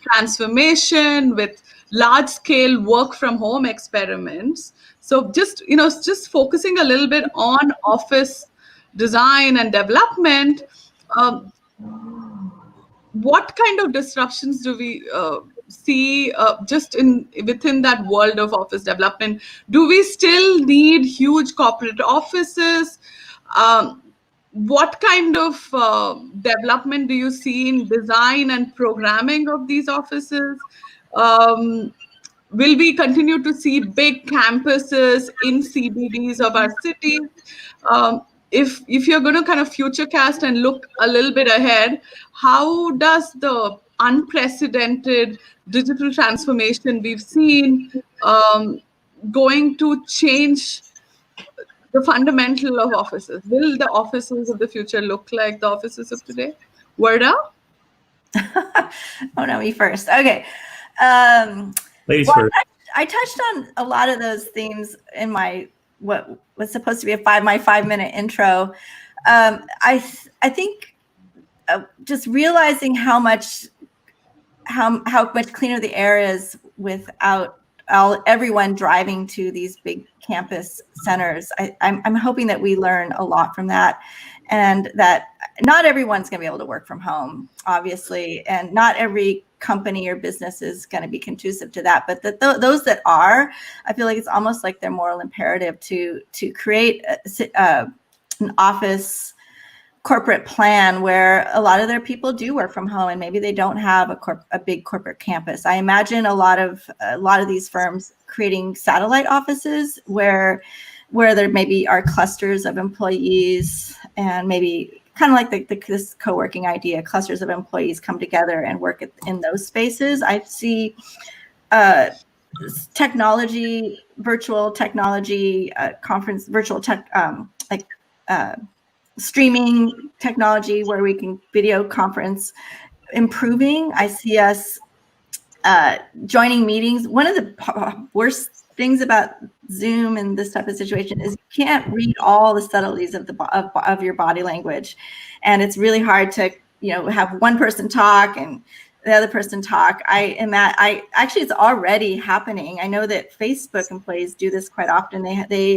transformation with large-scale work from home experiments. So just focusing a little bit on office design and development, what kind of disruptions do we see just within that world of office development? Do we still need huge corporate offices? What kind of development do you see in design and programming of these offices? will we continue to see big campuses in CBDs of our cities? If you're going to kind of futurecast and look a little bit ahead, how does the unprecedented digital transformation we've seen going to change the fundamental of offices? Will the offices of the future look like the offices of today? Varda? Oh no, me first. Okay. Ladies Well, first. I touched on a lot of those themes in my what was supposed to be my 5-minute intro. I think just realizing how much cleaner the air is without everyone driving to these big campus centers. I'm hoping that we learn a lot from that, and that not everyone's going to be able to work from home, obviously, and not every company or business is going to be conducive to that. But those that are, I feel like it's almost like their moral imperative to create an office corporate plan where a lot of their people do work from home, and maybe they don't have a big corporate campus. I imagine a lot of these firms creating satellite offices where there maybe are clusters of employees, and maybe kind of like this co-working idea, clusters of employees come together and work in those spaces. I see technology, virtual technology, conference, virtual tech, streaming technology where we can video conference improving. I see us joining meetings. One of the worst things about Zoom and this type of situation is you can't read all the subtleties of your body language, and it's really hard to have one person talk and the other person talk. Actually, it's already happening. I know that Facebook employees do this quite often. They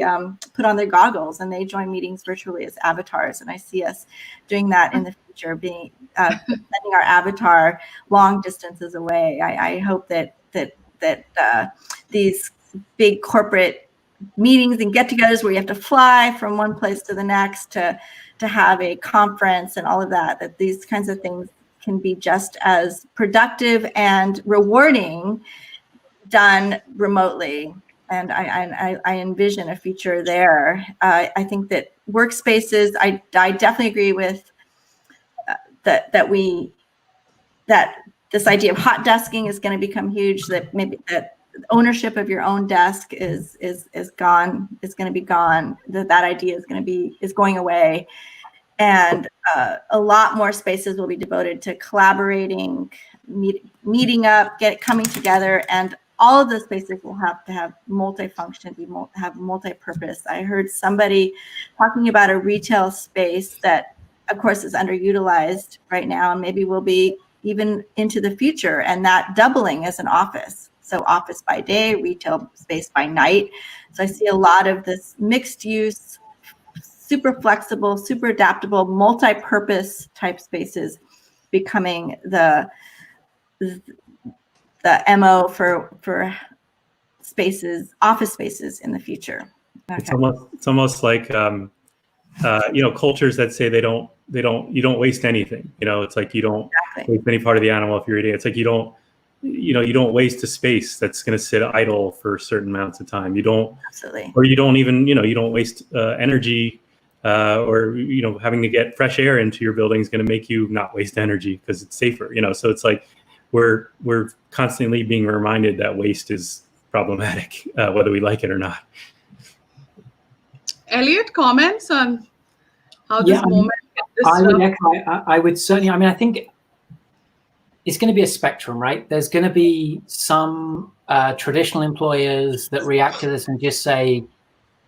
put on their goggles and they join meetings virtually as avatars, and I see us doing that in the future, sending our avatar long distances away. I hope that these big corporate meetings and get-togethers where you have to fly from one place to the next to have a conference and all of that these kinds of things can be just as productive and rewarding done remotely. And I envision a future there. I think that workspaces, I definitely agree with that this idea of hot desking is going to become huge, that maybe that ownership of your own desk is gone, is going to be gone, that idea is going away. And a lot more spaces will be devoted to collaborating, meeting up, coming together, and all of those spaces will have to have multifunction, have multi-purpose. I heard somebody talking about a retail space that, of course, is underutilized right now, and maybe will be even into the future, and that doubling as an office. So office by day, retail space by night. So I see a lot of this mixed use, super flexible, super adaptable, multi-purpose type spaces becoming the MO for spaces, office spaces in the future. Okay. It's almost like cultures that say you don't waste anything. It's like you don't waste any part of the animal if you're eating. It's like you don't waste a space that's going to sit idle for certain amounts of time. You don't, absolutely, or you don't even, you don't waste energy. Or having to get fresh air into your building is going to make you not waste energy because it's safer. So it's like we're constantly being reminded that waste is problematic, whether we like it or not. Elliot, comments on how this moment I would certainly. I think it's going to be a spectrum, right? There's going to be some traditional employers that react to this and just say,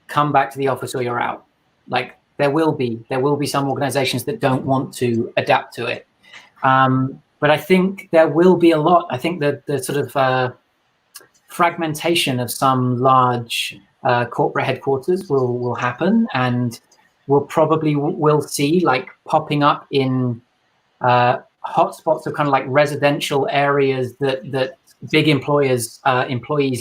"Come back to the office or you're out." Like there will be some organizations that don't want to adapt to it. But I think there will be a lot. I think that the sort of fragmentation of some large corporate headquarters will happen, and we'll see like popping up in hotspots of kind of like residential areas that big employees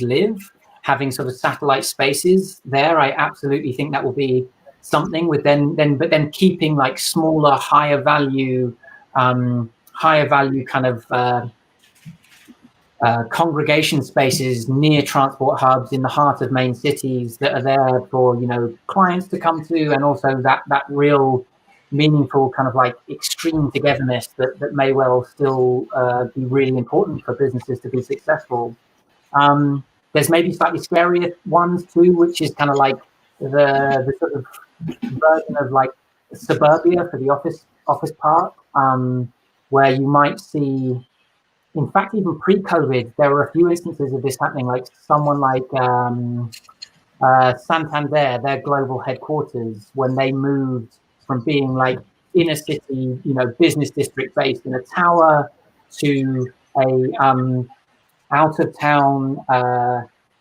live, having sort of satellite spaces there. I absolutely think that will be something with but then keeping like smaller, higher value kind of congregation spaces near transport hubs in the heart of main cities that are there for, you know, clients to come to, and also that real meaningful kind of like extreme togetherness that may well still be really important for businesses to be successful. There's maybe slightly scarier ones too, which is kind of like the sort of version of like suburbia for the office park, where you might see, in fact, even pre-COVID, there were a few instances of this happening, like someone like Santander, their global headquarters, when they moved from being like inner city, you know, business district based in a tower to a out of town,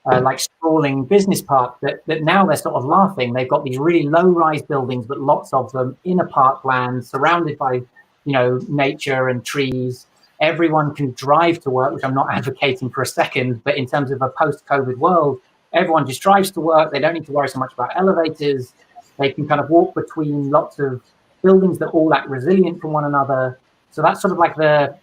like sprawling business park that now they're sort of laughing. They've got these really low rise buildings, but lots of them in a parkland surrounded by, you know, nature and trees. Everyone can drive to work, which I'm not advocating for a second, but in terms of a post-COVID world, everyone just drives to work. They don't need to worry so much about elevators. They can kind of walk between lots of buildings that all act resilient from one another. So that's sort of like the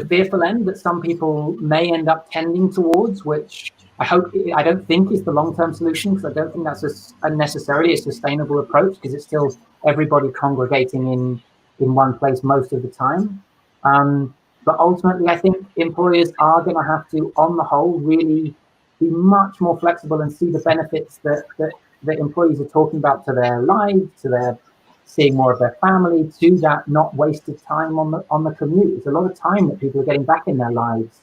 fearful end that some people may end up tending towards, which I don't think is the long-term solution, because I don't think that's necessarily a sustainable approach, because it's still everybody congregating in one place most of the time. But ultimately, I think employers are going to have to, on the whole, really be much more flexible and see the benefits that employees are talking about to their lives, to their seeing more of their family, to that not wasted time on the commute. It's a lot of time that people are getting back in their lives.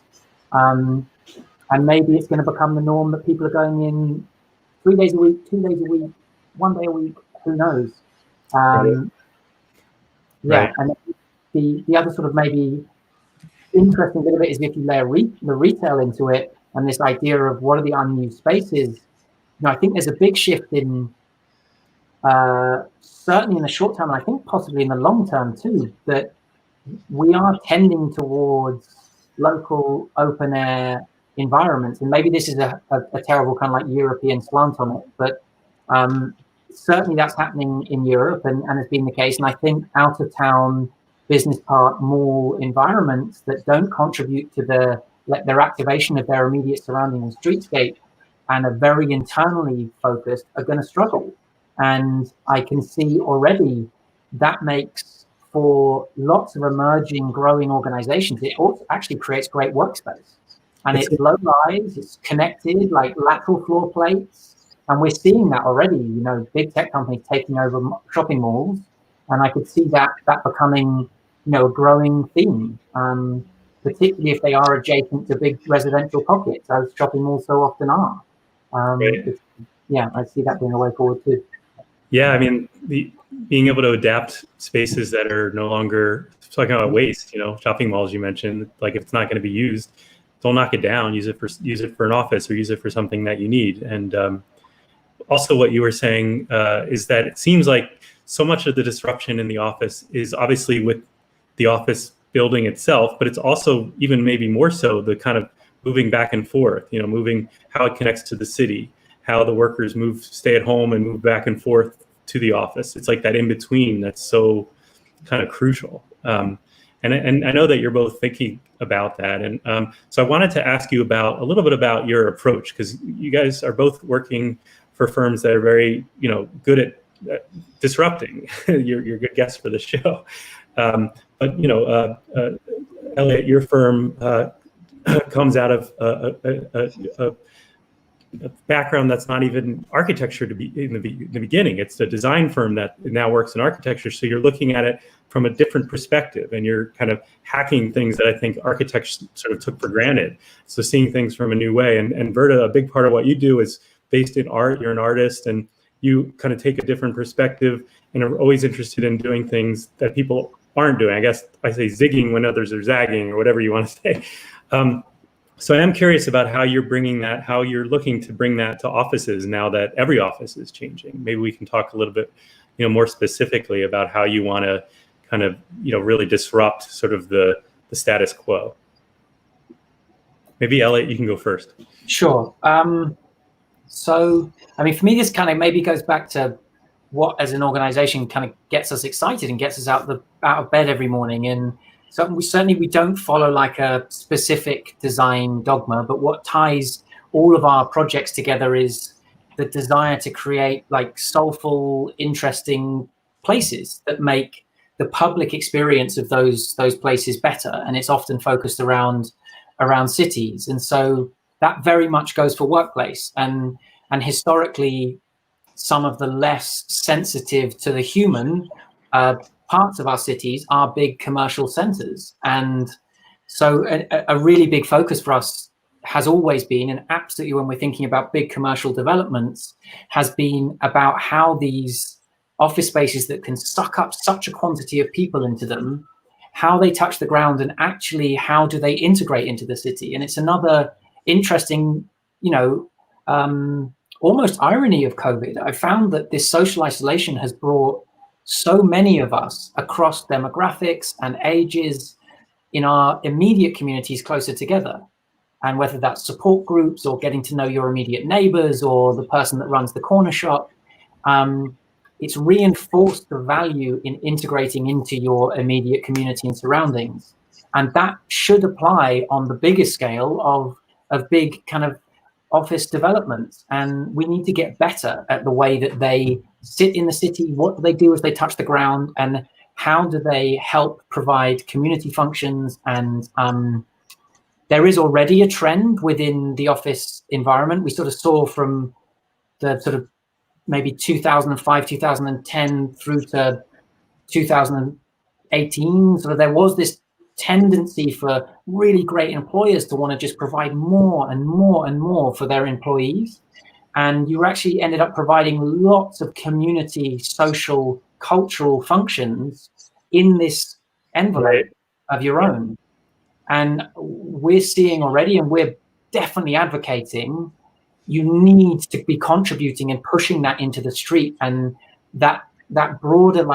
And maybe it's going to become the norm that people are going in 3 days a week, 2 days a week, 1 day a week, who knows? Right. Yeah, and the other sort of maybe interesting bit of it is if you layer the retail into it, and this idea of what are the unused spaces. You know, I think there's a big shift in certainly in the short term, and I think possibly in the long term too, that we are tending towards local open air environments. And maybe this is a terrible kind of like European slant on it, but certainly that's happening in Europe and has been the case. And I think out of town business park mall environments that don't contribute to their activation of their immediate surrounding and streetscape and are very internally focused are going to struggle. And I can see already that makes for lots of emerging, growing organizations, it also actually creates great workspace. And it's low rise, it's connected, like lateral floor plates. And we're seeing that already, you know, big tech companies taking over shopping malls. And I could see that becoming, you know, a growing theme, particularly if they are adjacent to big residential pockets, as shopping malls so often are. Right. Yeah, I see that being a way forward too. Yeah, I mean, being able to adapt spaces that are no longer, talking about waste, you know, shopping malls you mentioned, like if it's not going to be used, don't knock it down, use it for an office or use it for something that you need. And also what you were saying is that it seems like so much of the disruption in the office is obviously with the office building itself, but it's also even maybe more so the kind of moving back and forth, you know, moving how it connects to the city, how the workers stay at home and move back and forth to the office. It's like that in between that's so kind of crucial. And I know that you're both thinking about that. And so I wanted to ask you a little bit about your approach, because you guys are both working for firms that are very, you know, good at disrupting. You're good guests for the show. But, you know, Elliot, your firm comes out of a background that's not even architecture to be in the beginning. It's a design firm that now works in architecture. So you're looking at it from a different perspective, and you're kind of hacking things that I think architects sort of took for granted. So seeing things from a new way. And Verda, a big part of what you do is based in art. You're an artist, and you kind of take a different perspective and are always interested in doing things that people aren't doing. I guess I say zigging when others are zagging, or whatever you want to say. So I am curious about how you're looking to bring that to offices now that every office is changing. Maybe we can talk a little bit, you know, more specifically about how you want to kind of, you know, really disrupt sort of the status quo. Maybe Elliot, you can go first. Sure. So, I mean, for me, this kind of maybe goes back to what, as an organization, kind of gets us excited and gets us out of bed every morning. And So we don't follow like a specific design dogma, but what ties all of our projects together is the desire to create like soulful, interesting places that make the public experience of those places better. And it's often focused around cities. And so that very much goes for workplace. And historically, some of the less sensitive to the human parts of our cities are big commercial centers. And so a really big focus for us has always been, and absolutely when we're thinking about big commercial developments, has been about how these office spaces that can suck up such a quantity of people into them, how they touch the ground, and actually how do they integrate into the city. And it's another interesting, almost irony of COVID. I found that this social isolation has brought so many of us across demographics and ages in our immediate communities closer together. And whether that's support groups or getting to know your immediate neighbors or the person that runs the corner shop, it's reinforced the value in integrating into your immediate community and surroundings. And that should apply on the biggest scale of big kind of office developments. And we need to get better at the way that they sit in the city. What do they do as they touch the ground? And how do they help provide community functions? And there is already a trend within the office environment. We sort of saw from the sort of maybe 2005, 2010 through to 2018. So there was this tendency for really great employers to want to just provide more and more and more for their employees. And you actually ended up providing lots of community, social, cultural functions in this envelope of your own. And we're seeing already, and we're definitely advocating, you need to be contributing and pushing that into the street, and that broader,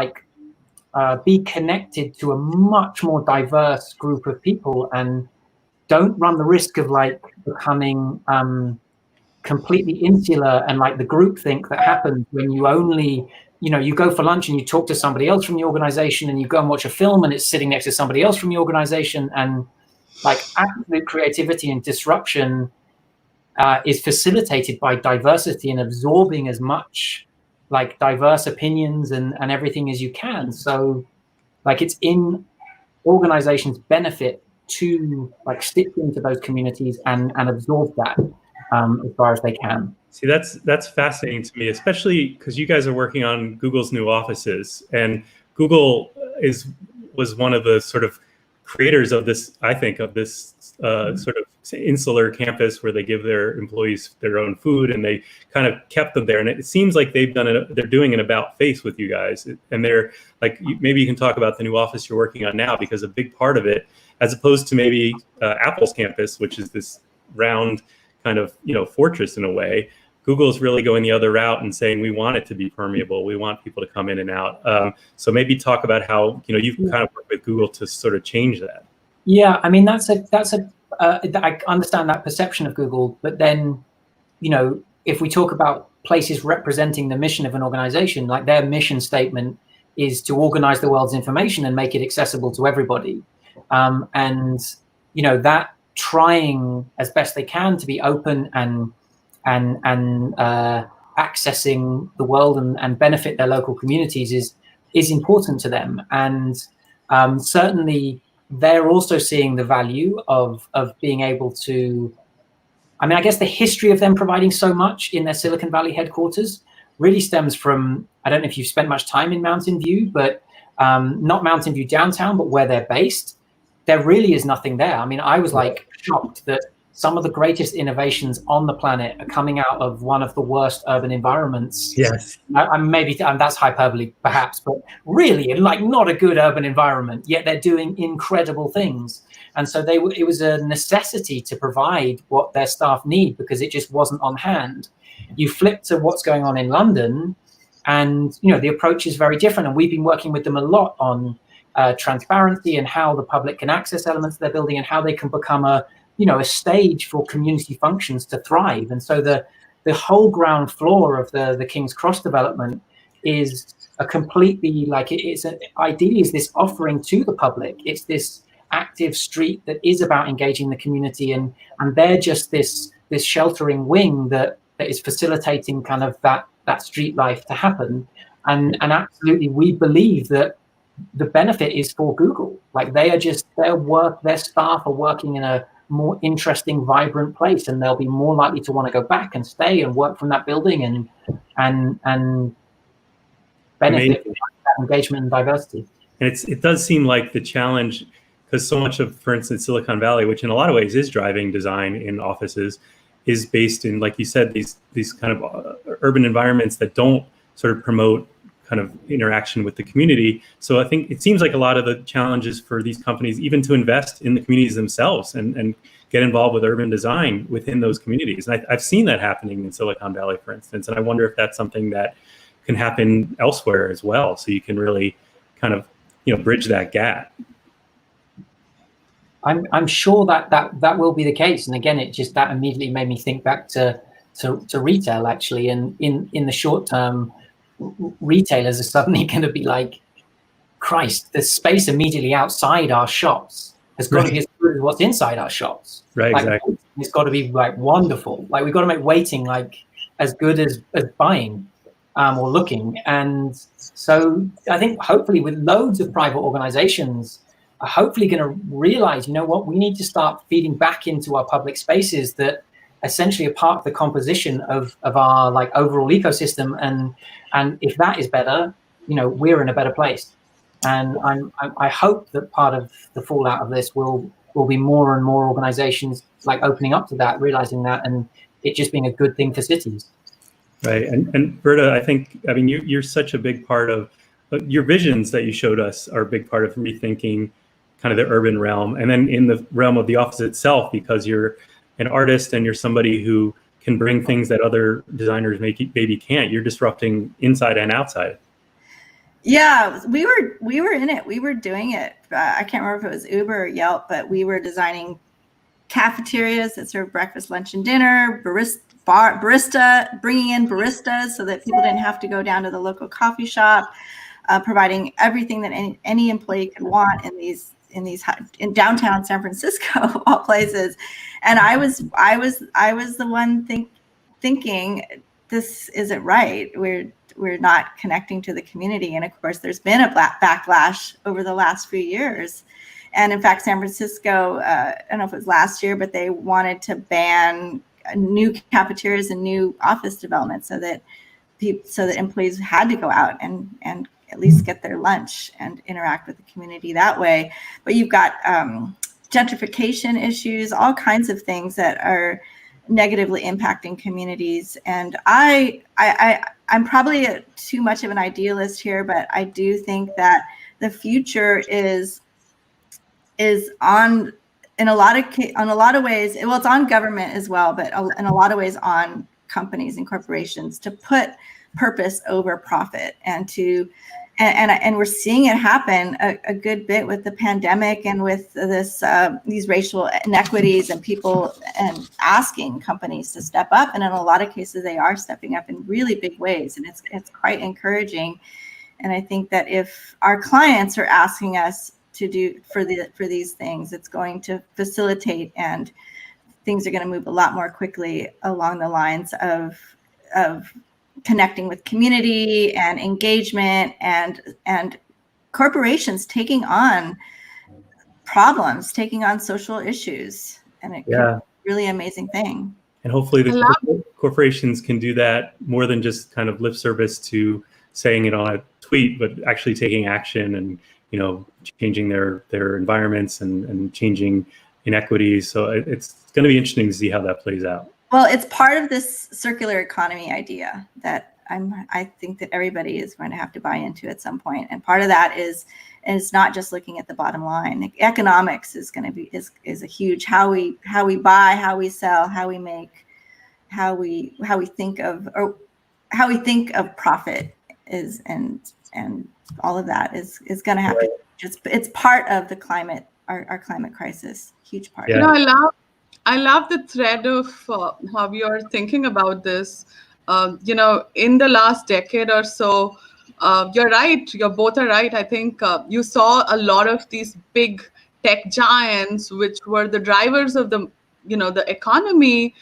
be connected to a much more diverse group of people, and don't run the risk of becoming completely insular and like the groupthink that happens when you only, you go for lunch and you talk to somebody else from the organization, and you go and watch a film and it's sitting next to somebody else from the organization. And absolute creativity and disruption is facilitated by diversity and absorbing as much diverse opinions and everything as you can. So it's in organizations' benefit to stick into those communities and absorb that as far as they can. See, that's fascinating to me, especially because you guys are working on Google's new offices, and Google was one of the sort of creators of this, I think, of this sort of insular campus where they give their employees their own food, and they kind of kept them there. And it seems like they're doing an about face with you guys, and they're maybe you can talk about the new office you're working on now, because a big part of it, as opposed to maybe Apple's campus, which is this round kind of fortress in a way, Google's really going the other route and saying we want it to be permeable. We want people to come in and out. So maybe talk about how you've kind of worked with Google to sort of change that. Yeah, I mean that's a I understand that perception of Google, but then if we talk about places representing the mission of an organization, their mission statement is to organize the world's information and make it accessible to everybody, and that trying as best they can to be open and accessing the world and benefit their local communities is important to them. And certainly they're also seeing the value of being able to, I guess the history of them providing so much in their Silicon Valley headquarters really stems from, I don't know if you've spent much time in Mountain View, but not Mountain View downtown, but where they're based, there really is nothing there. I was shocked that some of the greatest innovations on the planet are coming out of one of the worst urban environments. Yes. Maybe that's hyperbole, perhaps, but really, not a good urban environment, yet they're doing incredible things. And so it was a necessity to provide what their staff need, because it just wasn't on hand. You flip to what's going on in London, and the approach is very different. And we've been working with them a lot on transparency and how the public can access elements they're building, and how they can become a stage for community functions to thrive. And so the whole ground floor of the King's Cross development is a completely ideally is this offering to the public. It's this active street that is about engaging the community, and they're just this sheltering wing that is facilitating kind of that street life to happen. And absolutely, we believe that the benefit is for Google. Like their staff are working in a more interesting, vibrant place, and they'll be more likely to want to go back and stay and work from that building and benefit from that engagement and diversity. And it does seem like the challenge, because so much of, for instance, Silicon Valley, which in a lot of ways is driving design in offices, is based in, like you said, these kind of urban environments that don't sort of promote kind of interaction with the community. So I think it seems like a lot of the challenges for these companies, even to invest in the communities themselves and get involved with urban design within those communities. And I've seen that happening in Silicon Valley, for instance. And I wonder if that's something that can happen elsewhere as well. So you can really kind of, bridge that gap. I'm sure that will be the case. And again, that immediately made me think back to retail, actually. And in the short term, retailers are suddenly going to be like, Christ, the space immediately outside our shops has got to be as good as what's inside our shops. Right, like, exactly. It's got to be like wonderful. Like we've got to make waiting like as good as buying or looking. And so I think hopefully with loads of private organizations are hopefully going to realize, we need to start feeding back into our public spaces that essentially are part of the composition of our like overall ecosystem. And if that is better, we're in a better place. And I hope that part of the fallout of this will be more and more organizations like opening up to that, realizing that, and it just being a good thing for cities. Right. And Berta, you're such a big part of your visions that you showed us are a big part of rethinking kind of the urban realm. And then in the realm of the office itself, because you're an artist and you're somebody who can bring things that other designers maybe can't. You're disrupting inside and outside. Yeah, we were in it. We were doing it. I can't remember if it was Uber or Yelp, but we were designing cafeterias that serve breakfast, lunch, and dinner. Bringing in baristas so that people didn't have to go down to the local coffee shop. Providing everything that any employee could want in downtown San Francisco, of all places. And I was the one thinking this isn't right. We're not connecting to the community. And of course, there's been a backlash over the last few years. And in fact, San Francisco, I don't know if it was last year, but they wanted to ban new cafeterias and new office development so that employees had to go out and at least get their lunch and interact with the community that way. But you've got gentrification issues, all kinds of things that are negatively impacting communities. And I'm probably too much of an idealist here, but I do think that the future is on in a lot of ways. Well, it's on government as well, but in a lot of ways on companies and corporations to put purpose over profit, and we're seeing it happen a good bit with the pandemic and with these racial inequities and people and asking companies to step up. And in a lot of cases, they are stepping up in really big ways, and it's quite encouraging. And I think that if our clients are asking us to do for these things, it's going to facilitate, and things are going to move a lot more quickly along the lines of connecting with community and engagement and corporations taking on problems, taking on social issues. And it's a really amazing thing. And hopefully the corporations can do that more than just kind of lip service to saying it on a tweet, but actually taking action and, changing their environments and changing inequities. So it's going to be interesting to see how that plays out. Well, it's part of this circular economy idea that I think that everybody is going to have to buy into at some point. And part of that is not just looking at the bottom line. Economics is going to be is a huge how we buy, how we sell, how we make, how we think of profit is and all of that is going to have to it's part of the climate, our climate crisis, huge part. Yeah. I love the thread of how you're thinking about this. In the last decade or so, you're right. You both are right. I think you saw a lot of these big tech giants, which were the drivers of the economy,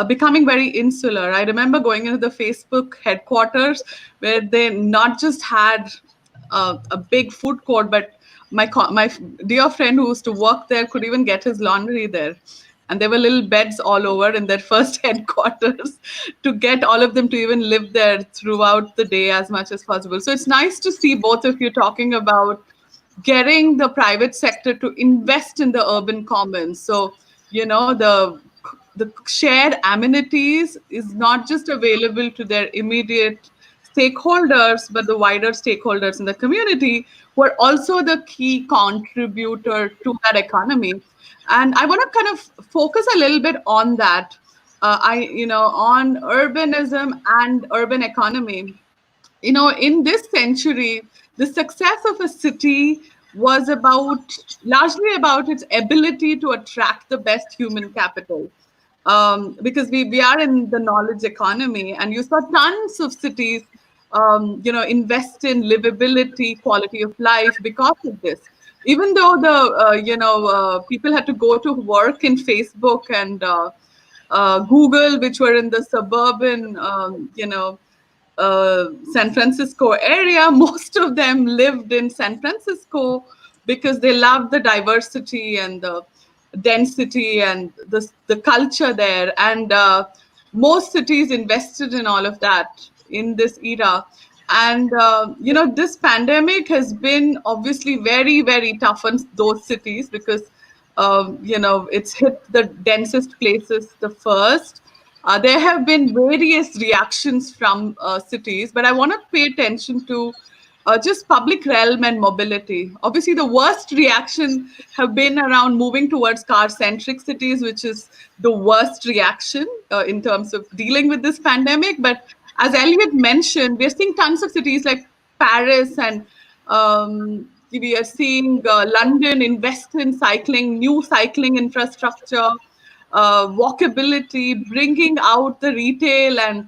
becoming very insular. I remember going into the Facebook headquarters where they not just had a big food court, but my dear friend who used to work there could even get his laundry there. And there were little beds all over in their first headquarters to get all of them to even live there throughout the day as much as possible. So it's nice to see both of you talking about getting the private sector to invest in the urban commons. So, the shared amenities is not just available to their immediate stakeholders, but the wider stakeholders in the community who are also the key contributor to that economy. And I want to kind of focus a little bit on that, on urbanism and urban economy. In this century, the success of a city was largely about its ability to attract the best human capital. Because we are in the knowledge economy, and you saw tons of cities, invest in livability, quality of life because of this. Even though the people had to go to work in Facebook and Google, which were in the suburban, San Francisco area, most of them lived in San Francisco because they loved the diversity and the density and the culture there. And most cities invested in all of that in this era. And, this pandemic has been obviously very, very tough on those cities because, it's hit the densest places the first. There have been various reactions from cities, but I want to pay attention to just public realm and mobility. Obviously, the worst reaction have been around moving towards car-centric cities, which is the worst reaction in terms of dealing with this pandemic. But as Elliot mentioned, we're seeing tons of cities like Paris and we are seeing London invest in new cycling infrastructure, walkability, bringing out the retail and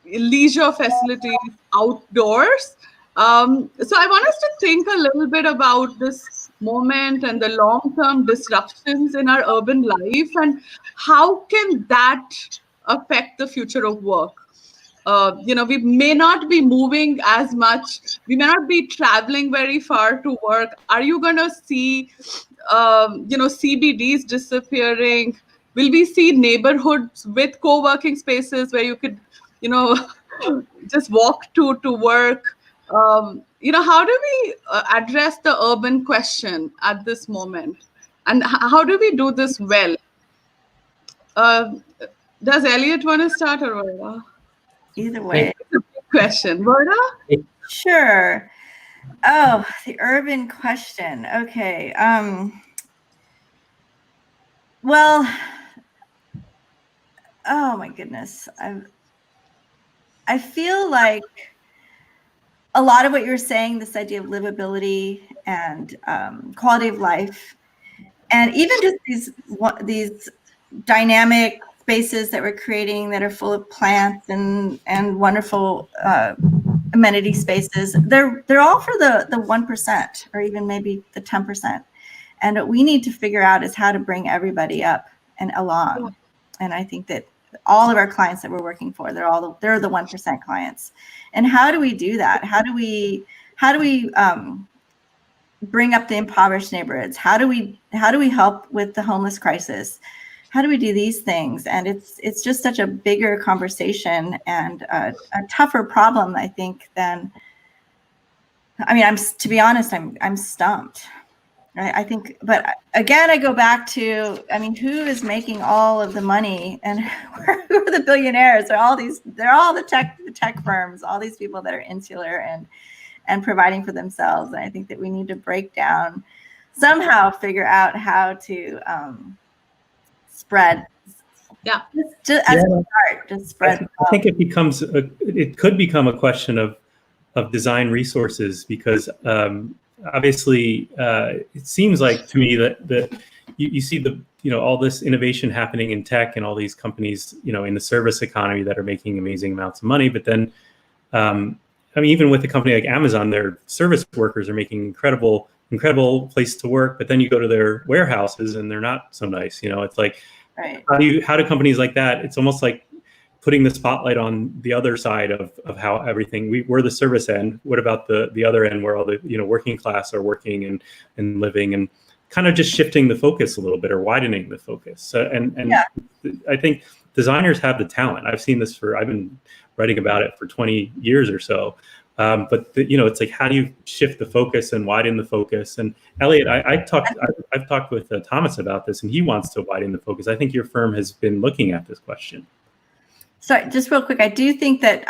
leisure facilities outdoors. So I want us to think a little bit about this moment and the long-term disruptions in our urban life and how can that affect the future of work. We may not be moving as much. We may not be traveling very far to work. Are you going to see, CBDs disappearing? Will we see neighborhoods with co-working spaces where you could, just walk to work? How do we address the urban question at this moment? And how do we do this well? Does Elliot want to start or Varda? Either way. It's a big question. Varda? Sure. Oh, the urban question. Okay. Well, oh my goodness. I feel like a lot of what you're saying, this idea of livability and quality of life, and even just these dynamic spaces that we're creating that are full of plants and wonderful amenity spaces, they're all for the 1% or even maybe the 10%. And what we need to figure out is how to bring everybody up and along. And I think that all of our clients that we're working for, they're the 1% clients. And how do we do that? How do we bring up the impoverished neighborhoods? How do we help with the homeless crisis? How do we do these things? And it's just such a bigger conversation and a tougher problem, I think, than, to be honest, I'm stumped. I think, but again, I go back to, who is making all of the money and who are the billionaires? They're all the tech firms, all these people that are insular and providing for themselves. And I think that we need to break down, somehow figure out how to spread. Yeah. Just as a start, just spread. I think it could become a question of design resources because obviously it seems like to me that you see all this innovation happening in tech and all these companies, in the service economy that are making amazing amounts of money. But then, even with a company like Amazon, their service workers are making incredible incredible place to work, but then you go to their warehouses and they're not so nice. It's like, Right. how do companies like that? It's almost like putting the spotlight on the other side of how everything, we're the service end. What about the other end where all the working class are working and living, and kind of just shifting the focus a little bit or widening the focus. And Yeah. I think designers have the talent. I've seen this I've been writing about it for 20 years or so. But it's like, how do you shift the focus and widen the focus? And Elliot, I've talked with Thomas about this, and he wants to widen the focus. I think your firm has been looking at this question. Sorry, just real quick. I do think that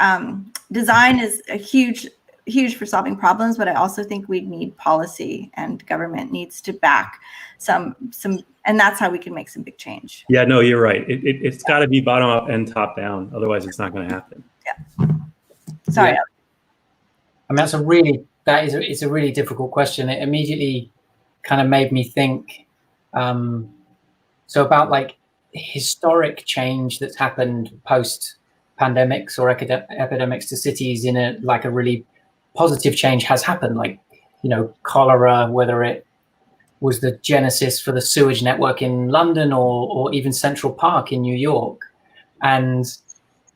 design is a huge for solving problems, but I also think we need policy, and government needs to back some, and that's how we can make some big change. Yeah, no, you're right. It's got to be bottom up and top down. Otherwise, it's not going to happen. Yeah. Sorry. Yeah. I mean, it's a really difficult question. It immediately kind of made me think so about like historic change that's happened post pandemics or epidemics to cities in a really positive change has happened, like cholera, whether it was the genesis for the sewage network in London or even Central Park in New York, and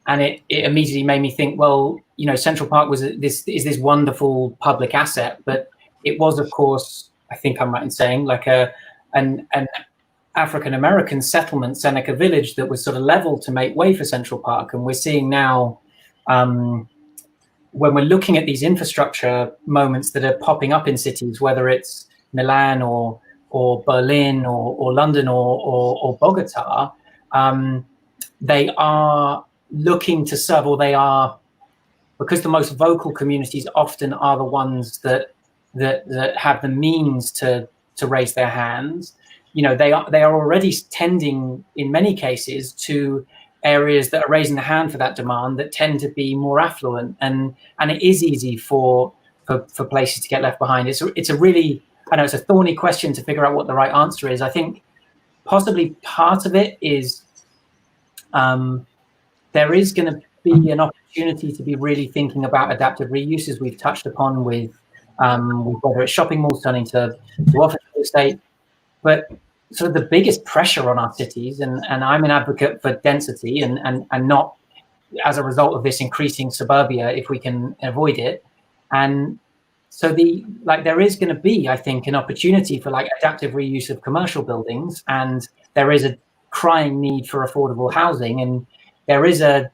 it immediately made me think, well, Central Park was this wonderful public asset, but it was, of course, I think I'm right in saying, like an African-American settlement, Seneca Village, that was sort of leveled to make way for Central Park. And we're seeing now, when we're looking at these infrastructure moments that are popping up in cities, whether it's Milan or Berlin or London or Bogota, they are looking to serve, or they are, because the most vocal communities often are the ones that have the means to raise their hands. They are already tending, in many cases, to areas that are raising the hand for that demand that tend to be more affluent, and it is easy for places to get left behind. It's a really, I know it's a thorny question to figure out what the right answer is. I think possibly part of it is there is going to be an opportunity to be really thinking about adaptive reuse, as we've touched upon with whether it's shopping malls turning to office real estate. But sort of the biggest pressure on our cities, and I'm an advocate for density and not as a result of this increasing suburbia if we can avoid it. And so there is going to be, I think, an opportunity for adaptive reuse of commercial buildings, and there is a crying need for affordable housing, and there is a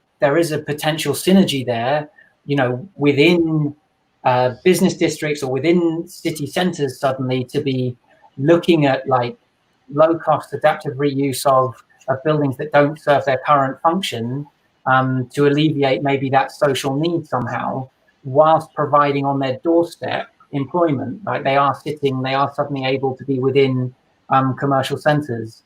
potential synergy there, within business districts or within city centers suddenly to be looking at low cost adaptive reuse of buildings that don't serve their current function, to alleviate maybe that social need somehow, whilst providing on their doorstep employment. They are suddenly able to be within commercial centers.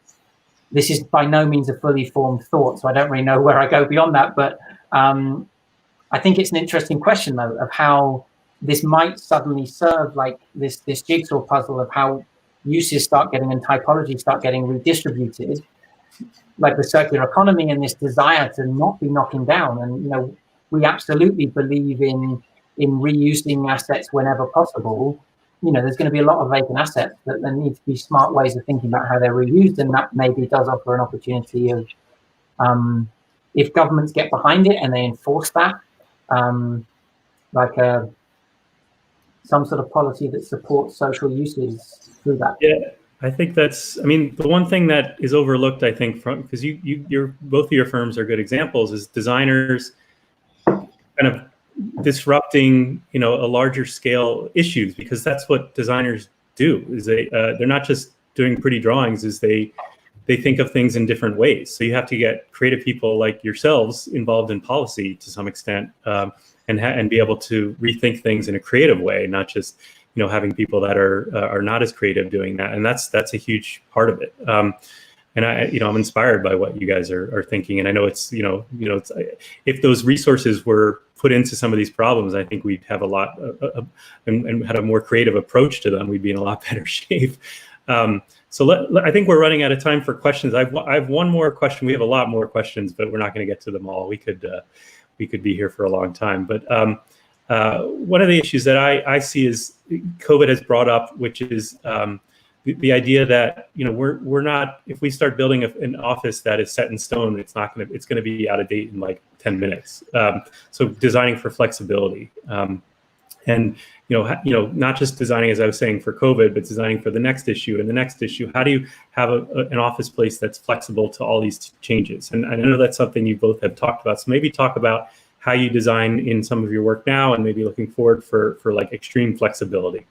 This is by no means a fully formed thought, so I don't really know where I go beyond that, but I think it's an interesting question though, of how this might suddenly serve this jigsaw puzzle of how uses start getting and typologies start getting redistributed, like the circular economy and this desire to not be knocking down. And we absolutely believe in reusing assets whenever possible. There's going to be a lot of vacant assets, but there need to be smart ways of thinking about how they're reused, and that maybe does offer an opportunity of, if governments get behind it and they enforce that, some sort of policy that supports social uses through that. Yeah, I think the one thing that is overlooked, I think, because you're both of your firms are good examples, is designers kind of disrupting, a larger scale issues, because that's what designers do. Is they're not just doing pretty drawings, is they think of things in different ways. So you have to get creative people like yourselves involved in policy to some extent, and be able to rethink things in a creative way, not just having people that are not as creative doing that. And that's a huge part of it. And I'm inspired by what you guys are thinking. And I know it's if those resources were put into some of these problems, I think we'd have a lot and had a more creative approach to them. We'd be in a lot better shape. So I think we're running out of time for questions. I have one more question. We have a lot more questions, but we're not going to get to them all. We could be here for a long time. But one of the issues that I see is COVID has brought up, which is the idea that we're not, if we start building an office that is set in stone, it's going to be out of date in like 10 minutes. So designing for flexibility, and not just designing, as I was saying, for COVID, but designing for the next issue and the next issue. How do you have an office place that's flexible to all these changes? And I know that's something you both have talked about. So maybe talk about how you design in some of your work now, and maybe looking forward for like extreme flexibility.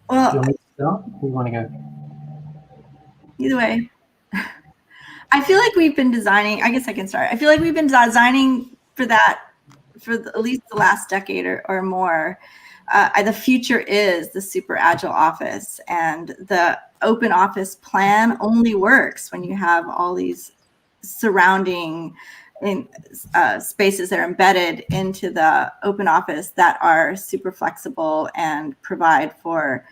Well, Do you want me to start? Who want to go? either way, I feel like we've been designing. I guess I can start. I feel like we've been designing for that for at least the last decade or more. The future is the super agile office, and the open office plan only works when you have all these surrounding spaces that are embedded into the open office that are super flexible and provide for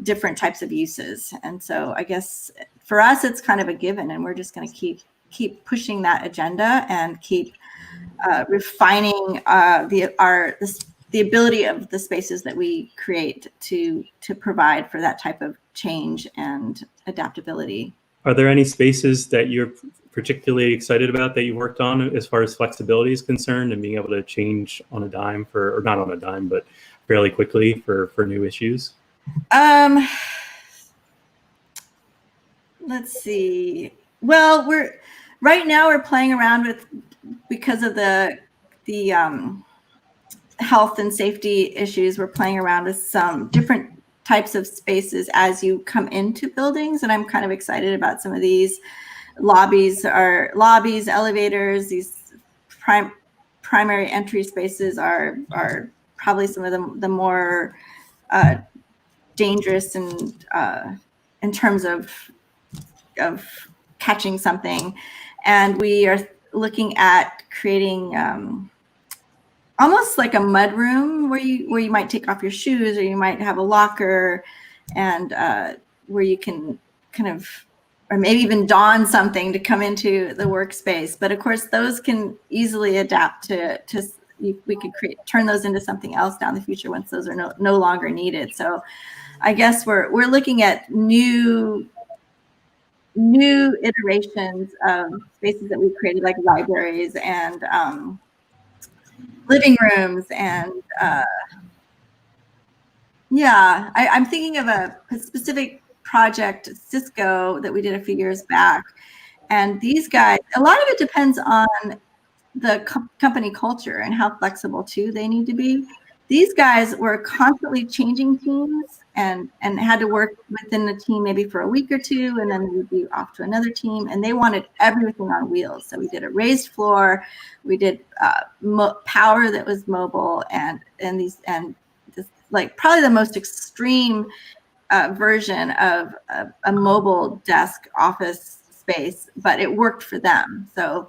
different types of uses. And so I guess for us, it's kind of a given, and we're just going to keep pushing that agenda and keep refining the ability of the spaces that we create to provide for that type of change and adaptability. Are there any spaces that you're particularly excited about that you worked on as far as flexibility is concerned, and being able to change on a dime or not on a dime, but fairly quickly for new issues? Let's see. Well, right now we're playing around with, because of the health and safety issues, we're playing around with some different types of spaces as you come into buildings, and I'm kind of excited about some of these. Lobbies, elevators, these primary entry spaces are probably some of the more dangerous and in terms of catching something. And we are looking at creating almost like a mud room where you might take off your shoes, or you might have a locker, and where you can kind of, or maybe even don something to come into the workspace. But of course, those can easily adapt to we could turn those into something else down the future once those are no longer needed. So I guess we're looking at new iterations of spaces that we've created, like libraries and living rooms. And I'm thinking of a specific project, Cisco, that we did a few years back. And these guys, a lot of it depends on the company culture and how flexible too they need to be. These guys were constantly changing teams and had to work within the team maybe for a week or two, and then we'd be off to another team, and they wanted everything on wheels. So we did a raised floor, we did power that was mobile, and this, like, probably the most extreme version of a mobile desk office space, but it worked for them. So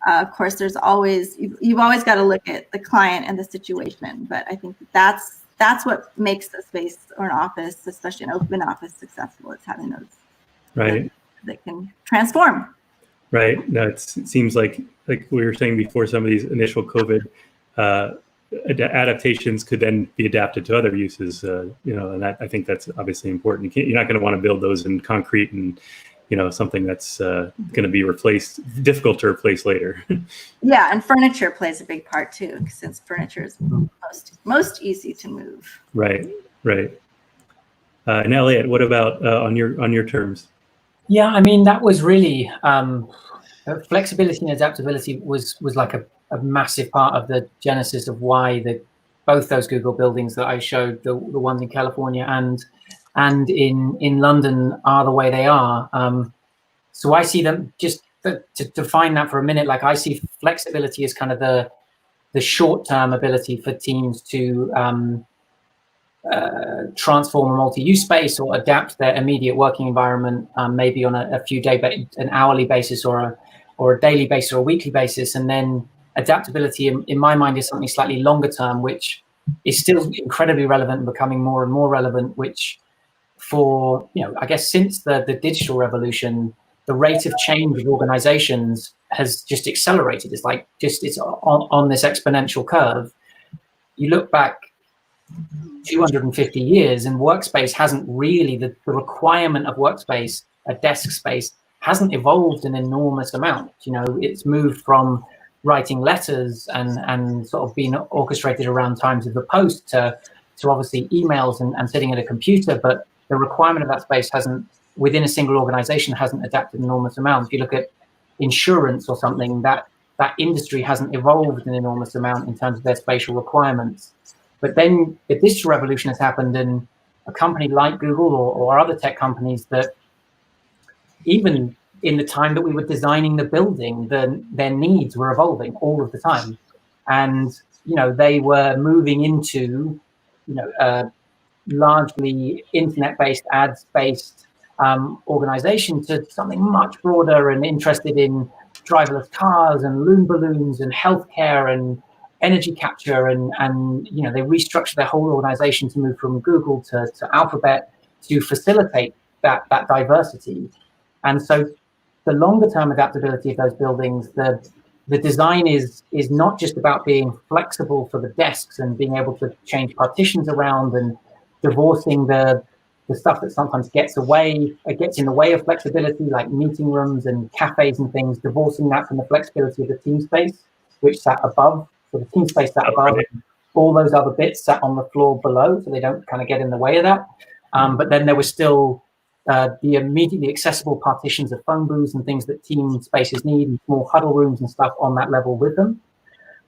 of course, you've always got to look at the client and the situation, but I think that's what makes the space or an office, especially an open office, successful. It's having those right that can transform. Right. No, it seems like we were saying before, some of these initial COVID adaptations could then be adapted to other uses, and I think that's obviously important. You're not going to want to build those in concrete and, something that's going to be difficult to replace later. Yeah, and furniture plays a big part too, since furniture is most easy to move. Right. And Elliot, what about on your terms? Yeah, I mean, that was really flexibility and adaptability was like a massive part of the genesis of why both those Google buildings that I showed, the ones in California and in London, are the way they are. So I see them, just to define that for a minute, like, I see flexibility as kind of the short-term ability for teams to transform a multi-use space or adapt their immediate working environment, maybe on an hourly basis or a daily basis or a weekly basis. And then adaptability, in my mind, is something slightly longer term, which is still incredibly relevant and becoming more and more relevant, which I guess since the digital revolution, the rate of change of organizations has just accelerated. It's like it's on this exponential curve. You look back 250 years and workspace hasn't really, the requirement of workspace, a desk space, hasn't evolved an enormous amount. It's moved from writing letters and sort of being orchestrated around times of the post to obviously emails and sitting at a computer, but the requirement of that space hasn't, within a single organization, hasn't adapted an enormous amount. If you look at insurance or something, that industry hasn't evolved an enormous amount in terms of their spatial requirements. But then the digital revolution has happened, and a company like Google or other tech companies that even in the time that we were designing the building, their needs were evolving all of the time. And, they were moving into, largely internet-based, ads-based organization to something much broader and interested in driverless cars and loon balloons and healthcare and energy capture. And they restructured their whole organization to move from Google to Alphabet to facilitate that diversity. And so the longer term adaptability of those buildings, the design is not just about being flexible for the desks and being able to change partitions around and divorcing the stuff that sometimes gets in the way of flexibility, like meeting rooms and cafes and things, divorcing that from the flexibility of the team space, which sat above. So the team space sat above, all those other bits sat on the floor below, so they don't kind of get in the way of that. But then there was still the immediately accessible partitions of phone booths and things that team spaces need, and small huddle rooms and stuff on that level with them.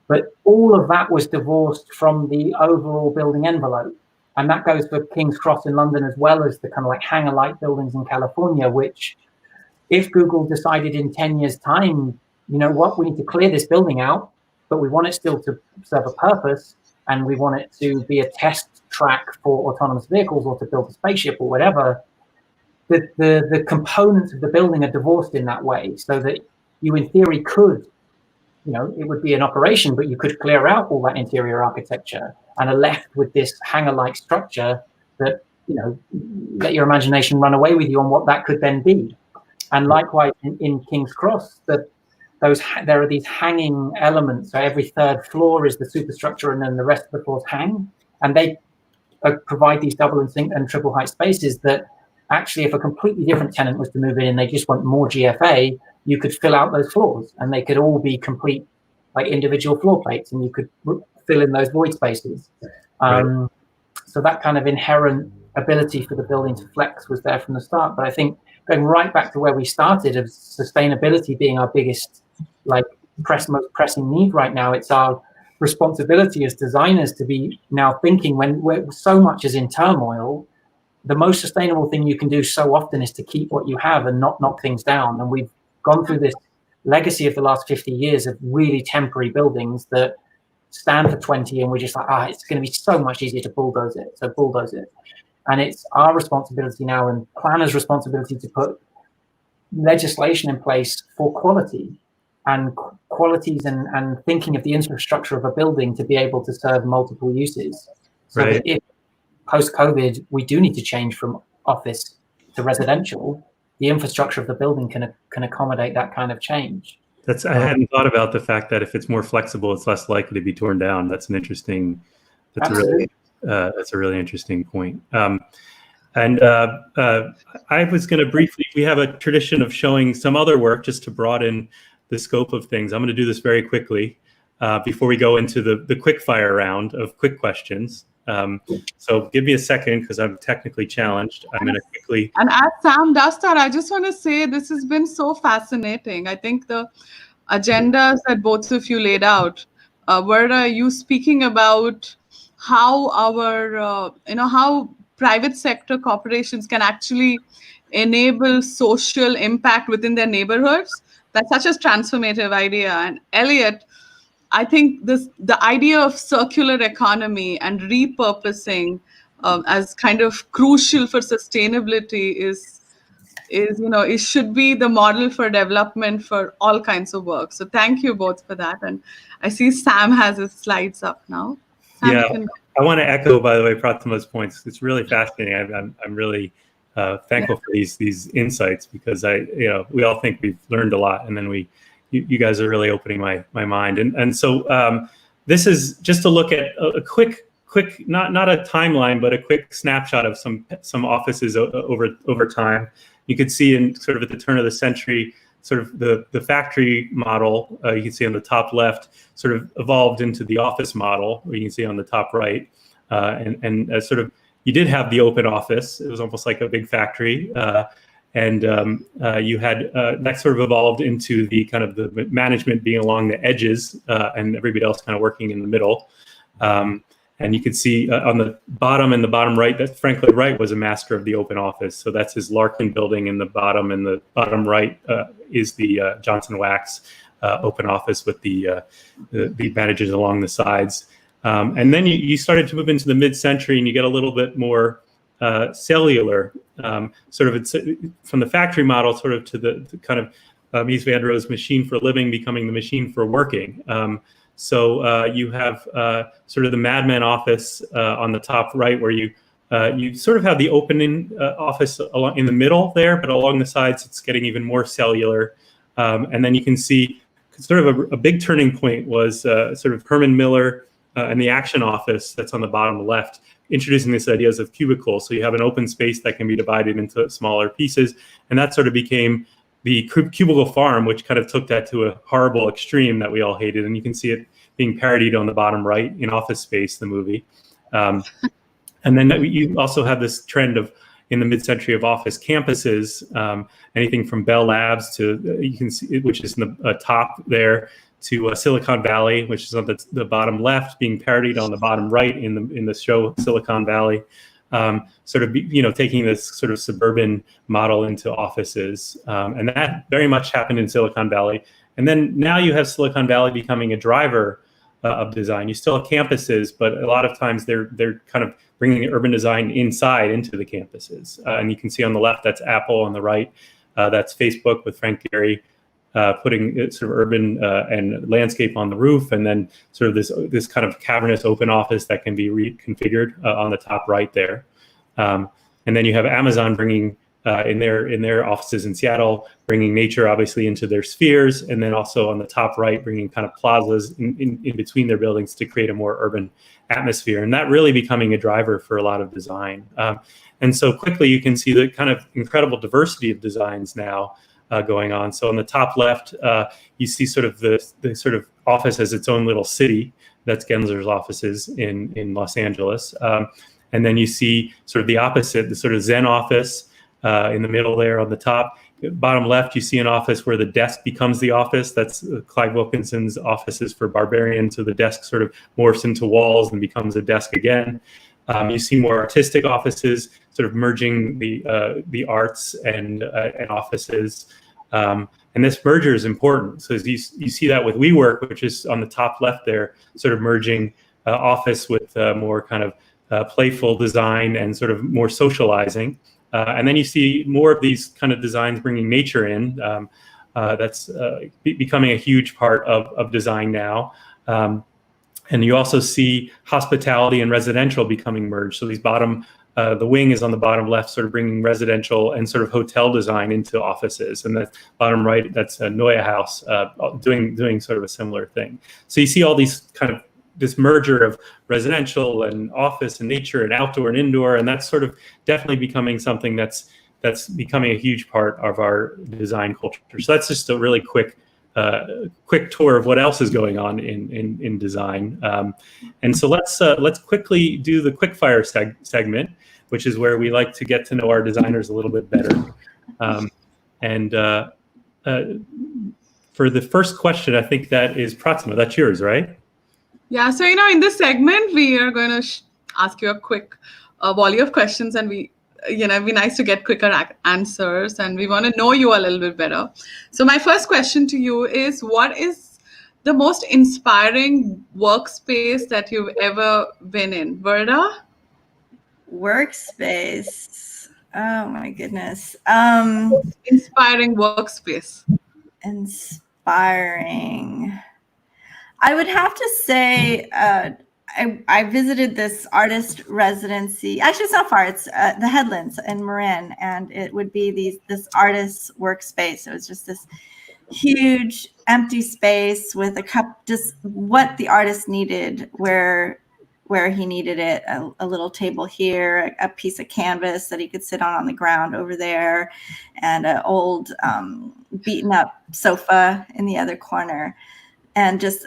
But all of that was divorced from the overall building envelope. And that goes for King's Cross in London, as well as the kind of like hangar-like buildings in California, which if Google decided in 10 years' time, we need to clear this building out, but we want it still to serve a purpose, and we want it to be a test track for autonomous vehicles or to build a spaceship or whatever, the components of the building are divorced in that way, so that you in theory could, it would be an operation, but you could clear out all that interior architecture and are left with this hangar-like structure that, let your imagination run away with you on what that could then be. And likewise in King's Cross, there are these hanging elements. So every third floor is the superstructure, and then the rest of the floors hang. And they provide these double and triple height spaces that actually, if a completely different tenant was to move in and they just want more GFA, you could fill out those floors, and they could all be complete, like individual floor plates, and you could fill in those void spaces. Right. So that kind of inherent ability for the building to flex was there from the start. But I think going right back to where we started, of sustainability being our biggest, most pressing need right now, it's our responsibility as designers to be now thinking, when so much is in turmoil, the most sustainable thing you can do so often is to keep what you have and not knock things down. And we've gone through this legacy of the last 50 years of really temporary buildings that stand for 20, and we're just like, it's going to be so much easier to bulldoze it. So bulldoze it. And it's our responsibility now, and planners' responsibility, to put legislation in place for quality and qualities and thinking of the infrastructure of a building to be able to serve multiple uses. So that if post-COVID we do need to change from office to residential, the infrastructure of the building can accommodate that kind of change. I hadn't thought about the fact that if it's more flexible, it's less likely to be torn down. That's a really interesting point. And I was going to briefly, we have a tradition of showing some other work just to broaden the scope of things. I'm going to do this very quickly before we go into the quickfire round of quick questions. So give me a second, because I'm technically challenged. I'm going to quickly. And as Sam does that, I just want to say this has been so fascinating. I think the agendas that both of you laid out, were you speaking about how our, how private sector corporations can actually enable social impact within their neighborhoods? That's such a transformative idea. And Elliot, I think the idea of circular economy and repurposing as kind of crucial for sustainability is it should be the model for development for all kinds of work. So thank you both for that. And I see Sam has his slides up now. Sam, I want to echo, by the way, Prathima's points. It's really fascinating. I'm really thankful for these insights, because we all think we've learned a lot, and then we you guys are really opening my mind. And so this is just to look at a quick, not a timeline, but a quick snapshot of some offices over time. You could see in sort of at the turn of the century, sort of the factory model, you can see on the top left, sort of evolved into the office model, where you can see on the top right. And sort of, you did have the open office. It was almost like a big factory. And you had, that sort of evolved into the kind of the management being along the edges and everybody else kind of working in the middle. And you can see on the bottom and the bottom right, that Franklin Wright was a master of the open office. So that's his Larkin building in the bottom, and the bottom right is the Johnson Wax open office with the advantages along the sides. And then you started to move into the mid-century, and you get a little bit more cellular, sort of it's from the factory model sort of to the kind of Mies van der Rohe's machine for living becoming the machine for working. So you have sort of the Mad Men office on the top right, where you sort of have the opening office in the middle there, but along the sides it's getting even more cellular. And then you can see sort of a big turning point was sort of Herman Miller and the Action office that's on the bottom left, introducing these ideas of cubicles. So you have an open space that can be divided into smaller pieces, and that sort of became the cubicle farm, which kind of took that to a horrible extreme that we all hated. And you can see it being parodied on the bottom right in Office Space, the movie. And then you also have this trend of, in the mid-century, of office campuses, anything from Bell Labs to, you can see, which is in the top there, to Silicon Valley, which is on the bottom left, being parodied on the bottom right in the show Silicon Valley. Sort of, taking this sort of suburban model into offices. And that very much happened in Silicon Valley. And then now you have Silicon Valley becoming a driver of design. You still have campuses, but a lot of times they're kind of bringing urban design inside into the campuses. And you can see on the left, that's Apple. On the right, that's Facebook with Frank Gehry putting sort of urban and landscape on the roof, and then sort of this kind of cavernous open office that can be reconfigured on the top right there. And then you have Amazon bringing in their offices in Seattle, bringing nature obviously into their spheres, and then also on the top right, bringing kind of plazas in between their buildings to create a more urban atmosphere. And that really becoming a driver for a lot of design. And so quickly you can see the kind of incredible diversity of designs now going on. So on the top left, you see sort of the sort of office as its own little city. That's Gensler's offices in Los Angeles. And then you see sort of the opposite, the sort of Zen office in the middle there on the top. Bottom left, you see an office where the desk becomes the office. That's Clive Wilkinson's offices for Barbarian. So the desk sort of morphs into walls and becomes a desk again. You see more artistic offices, sort of merging the arts and offices. And this merger is important. So you see that with WeWork, which is on the top left there, sort of merging office with more kind of playful design and sort of more socializing. And then you see more of these kind of designs bringing nature in. That's becoming a huge part of design now. And you also see hospitality and residential becoming merged. So these the wing is on the bottom left, sort of bringing residential and sort of hotel design into offices. And the bottom right, that's a Neue House doing sort of a similar thing. So you see all these kind of this merger of residential and office and nature and outdoor and indoor. And that's sort of definitely becoming something that's becoming a huge part of our design culture. So that's just a really quick tour of what else is going on in design. And so let's quickly do the Quickfire segment, which is where we like to get to know our designers a little bit better. For the first question, I think that is Prathima. That's yours, right? Yeah, so in this segment, we are going to ask you a quick volley of questions, and it'd be nice to get quicker answers, and we want to know you a little bit better. So my first question to you is, what is the most inspiring workspace that you've ever been in? Verda? Workspace. Oh my goodness. Inspiring workspace. Inspiring. I would have to say I visited this artist residency. Actually, it's not far. It's the Headlands in Marin, and it would be this artist's workspace. It was just this huge empty space with a cup, just what the artist needed, where he needed it, a little table here, a piece of canvas that he could sit on the ground over there, and an old beaten up sofa in the other corner. And just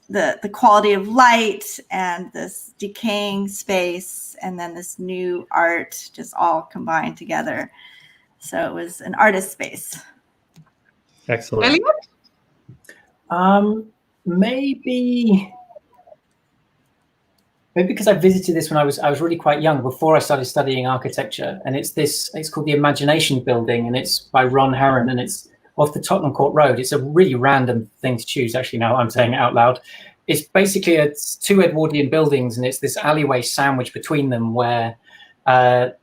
the quality of light and this decaying space and then this new art just all combined together. So it was an artist space. Excellent. Maybe because I visited this when I was really quite young, before I started studying architecture, and it's called the Imagination Building, and it's by Ron Herron, and it's off the Tottenham Court Road. It's a really random thing to choose, actually, now I'm saying it out loud. It's basically it's 2 Edwardian buildings, and it's this alleyway sandwiched between them where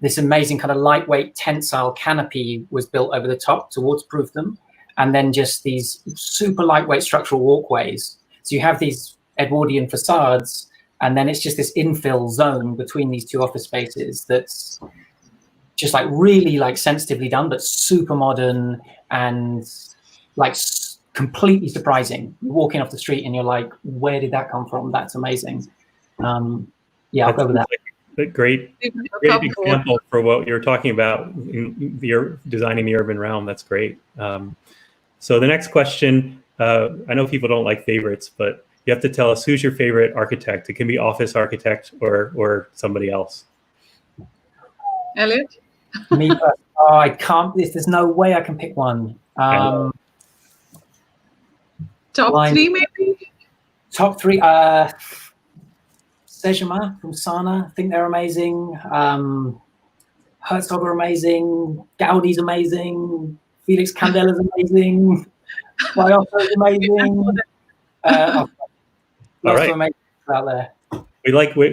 this amazing kind of lightweight tensile canopy was built over the top to waterproof them, and then just these super lightweight structural walkways. So you have these Edwardian facades, and then it's just this infill zone between these 2 office spaces that's just like really like sensitively done, but super modern and like completely surprising. You're walking off the street and you're like, where did that come from? That's amazing. Yeah, I'll go with that. A great example for what you're talking about in designing the urban realm. That's great. So the next question, I know people don't like favorites, but you have to tell us who's your favorite architect. It can be office architect or somebody else. Elliot? Me, I can't. There's no way I can pick one. Top 3, maybe? Top 3. Sejama from Sana, I think they're amazing. Herzog are amazing. Gaudi's amazing. Felix Candela's amazing. Biotto is amazing. All right. Amazing out there.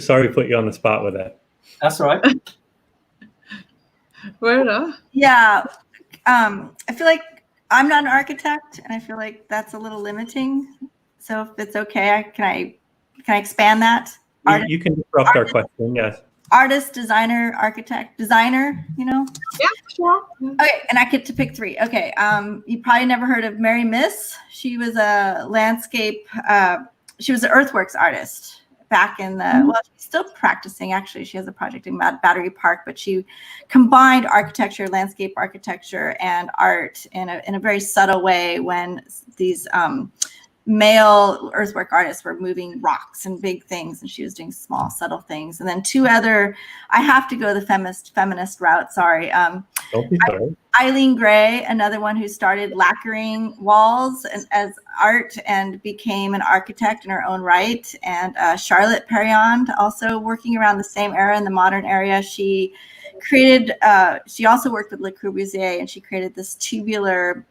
Sorry we put you on the spot with that. That's all right. Yeah. I feel like I'm not an architect, and I feel like that's a little limiting. So if it's okay, can I expand that? You can disrupt our question, yes. Artist, designer, architect, designer, Yeah, sure. Okay, and I get to pick 3. Okay, you probably never heard of Mary Miss. She was a landscape, she was an earthworks artist back in the, well, she's still practicing, actually. She has a project in Battery Park, but she combined architecture, landscape architecture, and art in a very subtle way when these male earthwork artists were moving rocks and big things, and she was doing small, subtle things. And then 2 other, I have to go the feminist route, sorry. Don't be sorry. Eileen Gray, another one who started lacquering walls as art and became an architect in her own right. And Charlotte Perriand, also working around the same era in the modern area. She created, she also worked with Le Corbusier, and she created this tubular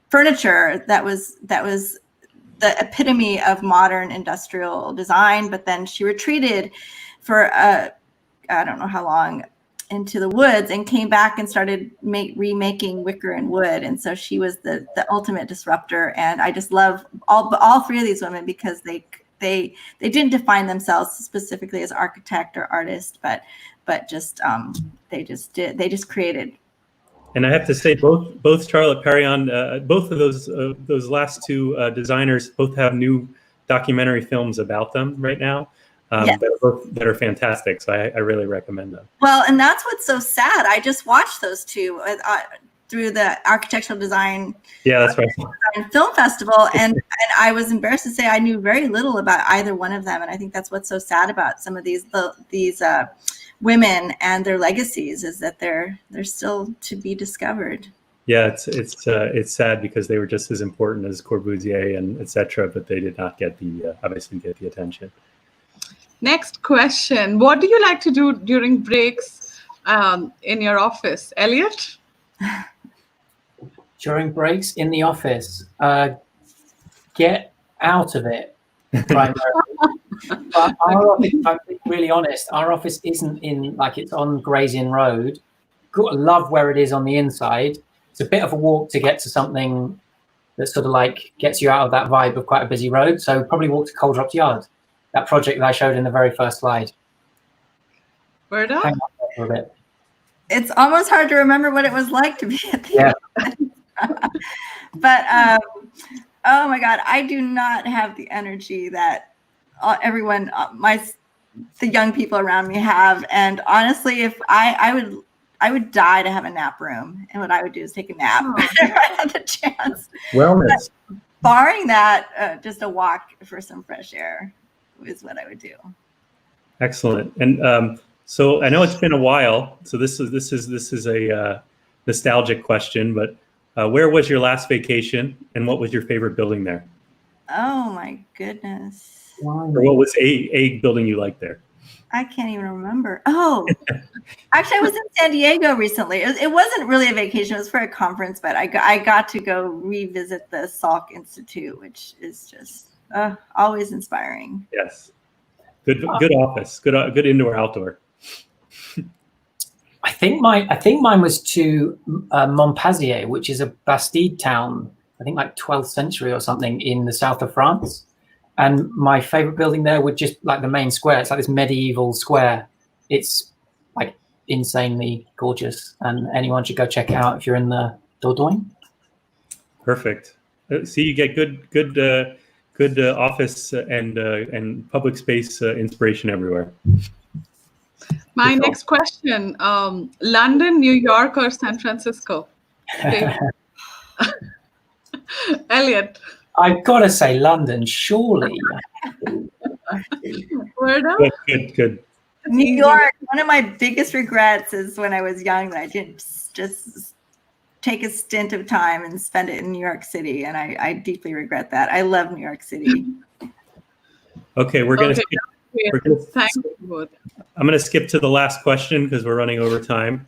furniture that was the epitome of modern industrial design. But then she retreated for I don't know how long into the woods and came back and started remaking wicker and wood. And so she was the ultimate disruptor. And I just love all 3 of these women because they didn't define themselves specifically as architect or artist, but just they just created. And I have to say, both Charlotte Perriand, both of those last 2 designers, both have new documentary films about them right now Yes. that are fantastic. So I really recommend them. Well, and that's what's so sad. I just watched those 2 through the Architectural Design Yeah, that's right. Film Festival, and I was embarrassed to say I knew very little about either one of them. And I think that's what's so sad about some of these women and their legacies, is that they're still to be discovered. Yeah, it's sad because they were just as important as Corbusier and etc., but they did not get obviously get the attention. Next question. What do you like to do during breaks in your office? Elliot? During breaks in the office, get out of it, primarily. But our office, if I'm being really honest, our office isn't it's on Gray's Inn Road. Love where it is on the inside. It's a bit of a walk to get to something that sort of like gets you out of that vibe of quite a busy road. So probably walk to Coldrops Yard, that project that I showed in the very first slide. Word up? Hang on for a bit. It's almost hard to remember what it was like to be at the But oh my God, I do not have the energy that everyone, the young people around me have. And honestly, if I would die to have a nap room, and what I would do is take a nap if I had the chance. Wellness. But barring that, just a walk for some fresh air is what I would do. Excellent. And so I know it's been a while. So this is a nostalgic question, but where was your last vacation, and what was your favorite building there? Oh my goodness. Or what was a building you liked there? I can't even remember. Oh, actually, I was in San Diego recently. It wasn't really a vacation. It was for a conference, but I got to go revisit the Salk Institute, which is just always inspiring. Yes. Good office. Good indoor outdoor. I think mine was to Montpazier, which is a Bastide town, I think like 12th century or something in the south of France. And my favorite building there would just like the main square. It's like this medieval square. It's like insanely gorgeous, and anyone should go check it out if you're in the Dordogne. Perfect. See, you get good office and public space inspiration everywhere. My next question, London, New York, or San Francisco? Elliot. I've got to say London, surely. Good. New York. One of my biggest regrets is when I was young that I didn't just take a stint of time and spend it in New York City, and I deeply regret that. I love New York City. Okay, we're gonna. Thank you both. I'm gonna skip to the last question because we're running over time.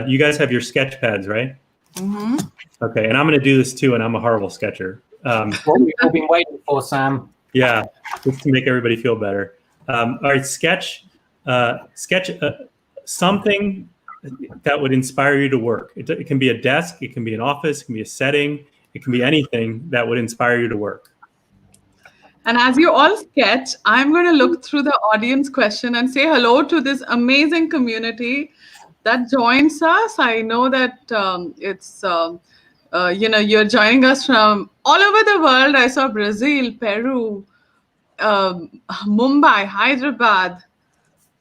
You guys have your sketch pads, right? Mm-hmm. Okay, and I'm gonna do this too, and I'm a horrible sketcher. What we've all been waiting for, Sam. Yeah, just to make everybody feel better. All right, sketch something that would inspire you to work. It can be a desk, it can be an office, it can be a setting, it can be anything that would inspire you to work. And as you all sketch, I'm going to look through the audience question and say hello to this amazing community that joins us. I know that you're joining us from all over the world. I saw Brazil, Peru, Mumbai, Hyderabad,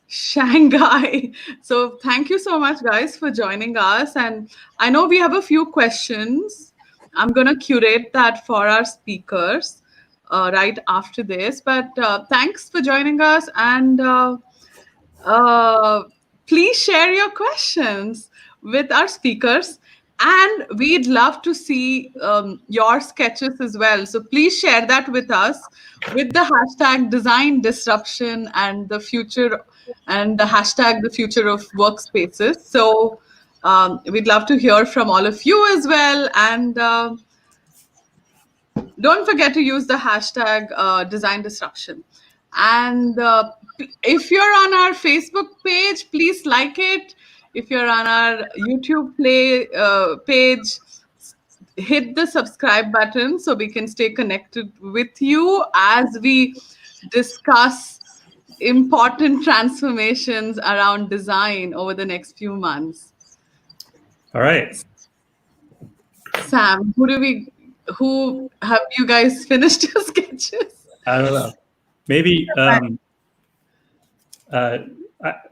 Shanghai. So thank you so much, guys, for joining us. And I know we have a few questions. I'm going to curate that for our speakers right after this. But thanks for joining us. And please share your questions with our speakers. And we'd love to see your sketches as well. So please share that with us with the hashtag design disruption and the future, and the hashtag the future of workspaces. So we'd love to hear from all of you as well. And don't forget to use the hashtag design disruption. And if you're on our Facebook page, please like it. If you're on our YouTube page, hit the subscribe button so we can stay connected with you as we discuss important transformations around design over the next few months. All right. Sam, who have you guys finished your sketches? I don't know. Maybe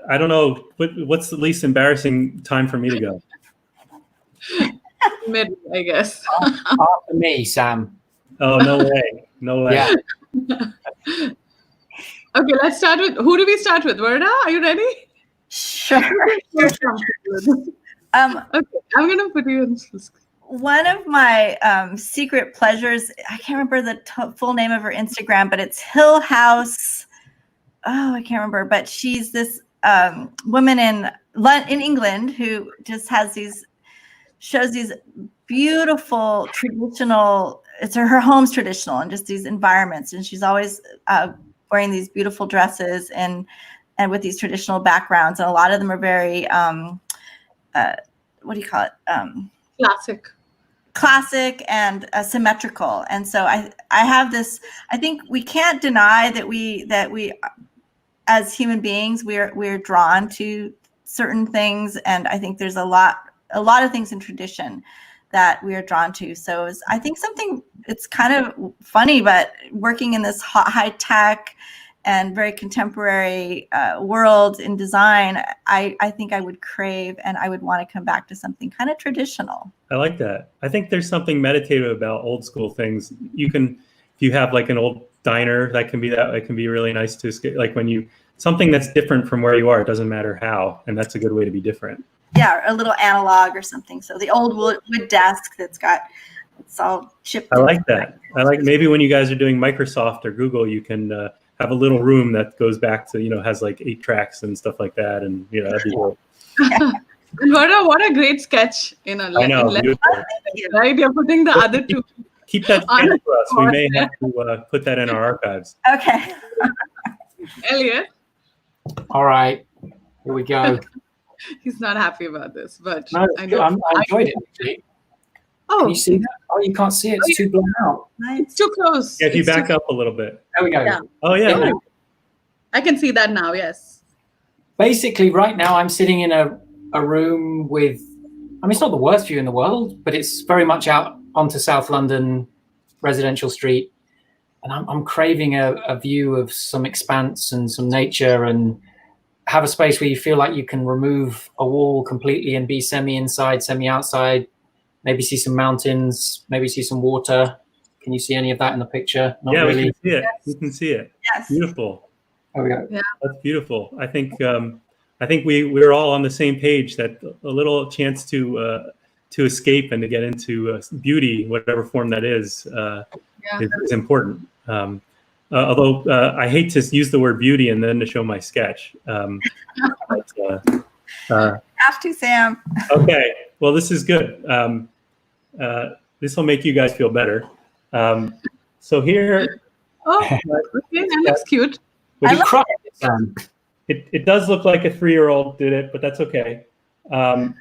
I don't know. What's the least embarrassing time for me to go? Mid, I guess. After me, Sam. Oh, no way. No way. Yeah. Okay, let's start with, who do we start with? Verda, are you ready? Sure. Okay, I'm going to put you on this. One of my secret pleasures, I can't remember the full name of her Instagram, but it's Hill House. Oh, I can't remember, but she's this woman in England who just shows these beautiful traditional, her home's traditional and just these environments. And she's always wearing these beautiful dresses and with these traditional backgrounds. And a lot of them are very, what do you call it? Classic and symmetrical. And so I have this, I think we can't deny that we as human beings, we're drawn to certain things. And I think there's a lot of things in tradition that we are drawn to. So I think it's kind of funny, but working in this high tech and very contemporary world in design, I think I would crave and I would want to come back to something kind of traditional. I like that. I think there's something meditative about old school things. If you have like an old diner, it can be really nice to escape. Like something that's different from where you are, it doesn't matter how, and that's a good way to be different. Yeah, a little analog or something. So the old wood desk it's all chipped. I like that. Maybe when you guys are doing Microsoft or Google, you can have a little room that goes back to, has like 8 tracks and stuff like that. And, that'd be cool. What a great sketch. I know. Right? You're putting the other two. Keep that sketch for us. We may have to put that in our archives. Okay. Elliot? All right. Here we go. He's not happy about this, but no, I enjoyed it. Actually. Oh, can you see that? Oh, you can't see it. It's too blown out. It's too close. Yeah, if you back up a little bit. There we go. Yeah. Oh, yeah. I can see that now, yes. Basically, right now, I'm sitting in a room with, it's not the worst view in the world, but it's very much out onto South London, residential street. And I'm craving a view of some expanse and some nature and have a space where you feel like you can remove a wall completely and be semi-inside, semi-outside, maybe see some mountains, maybe see some water. Can you see any of that in the picture? Not really. We can see it. Yes. We can see it. Yes. Beautiful. There we go. Yeah. That's beautiful. I think we're all on the same page that a little chance to escape and to get into beauty, whatever form that is important. Although I hate to use the word beauty and then to show my sketch. Have to, Sam. Okay. Well, this is good. This will make you guys feel better. So here. Oh, okay, that looks cute. It does look like a 3-year-old did it, but that's okay.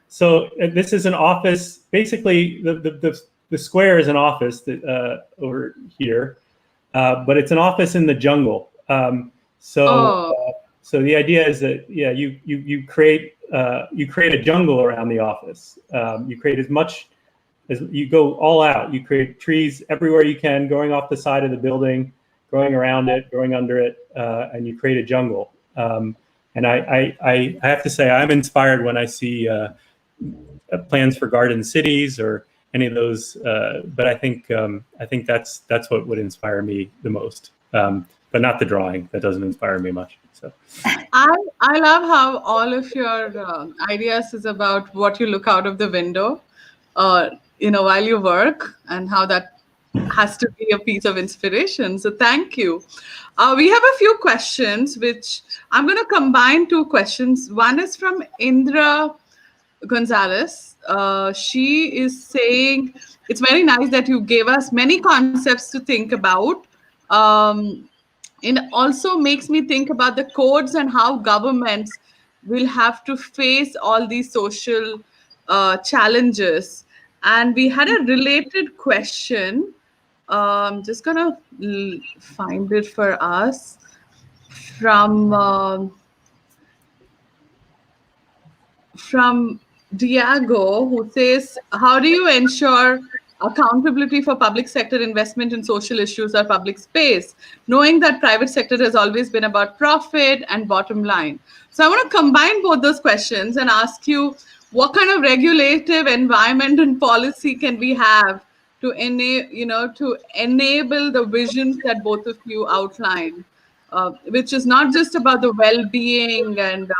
So this is an office. Basically, the square is an office that, over here, but it's an office in the jungle. So the idea is that you create a jungle around the office. You create as much as you go all out. You create trees everywhere you can, going off the side of the building, growing around it, growing under it, and you create a jungle. And I have to say, I'm inspired when I see plans for garden cities or any of those. But I think that's what would inspire me the most. But not the drawing. That doesn't inspire me much. So I love how all of your ideas is about what you look out of the window, while you work, and how that has to be a piece of inspiration. So thank you. We have a few questions, which I'm going to combine 2 questions. One is from Indra Gonzalez. She is saying, it's very nice that you gave us many concepts to think about. It also makes me think about the codes and how governments will have to face all these social challenges. And we had a related question. I'm just gonna find it for us from Diego, who says, how do you ensure accountability for public sector investment in social issues or public space, knowing that private sector has always been about profit and bottom line? So I want to combine both those questions and ask you, what kind of regulative environment and policy can we have to enable the visions that both of you outlined, which is not just about the well-being and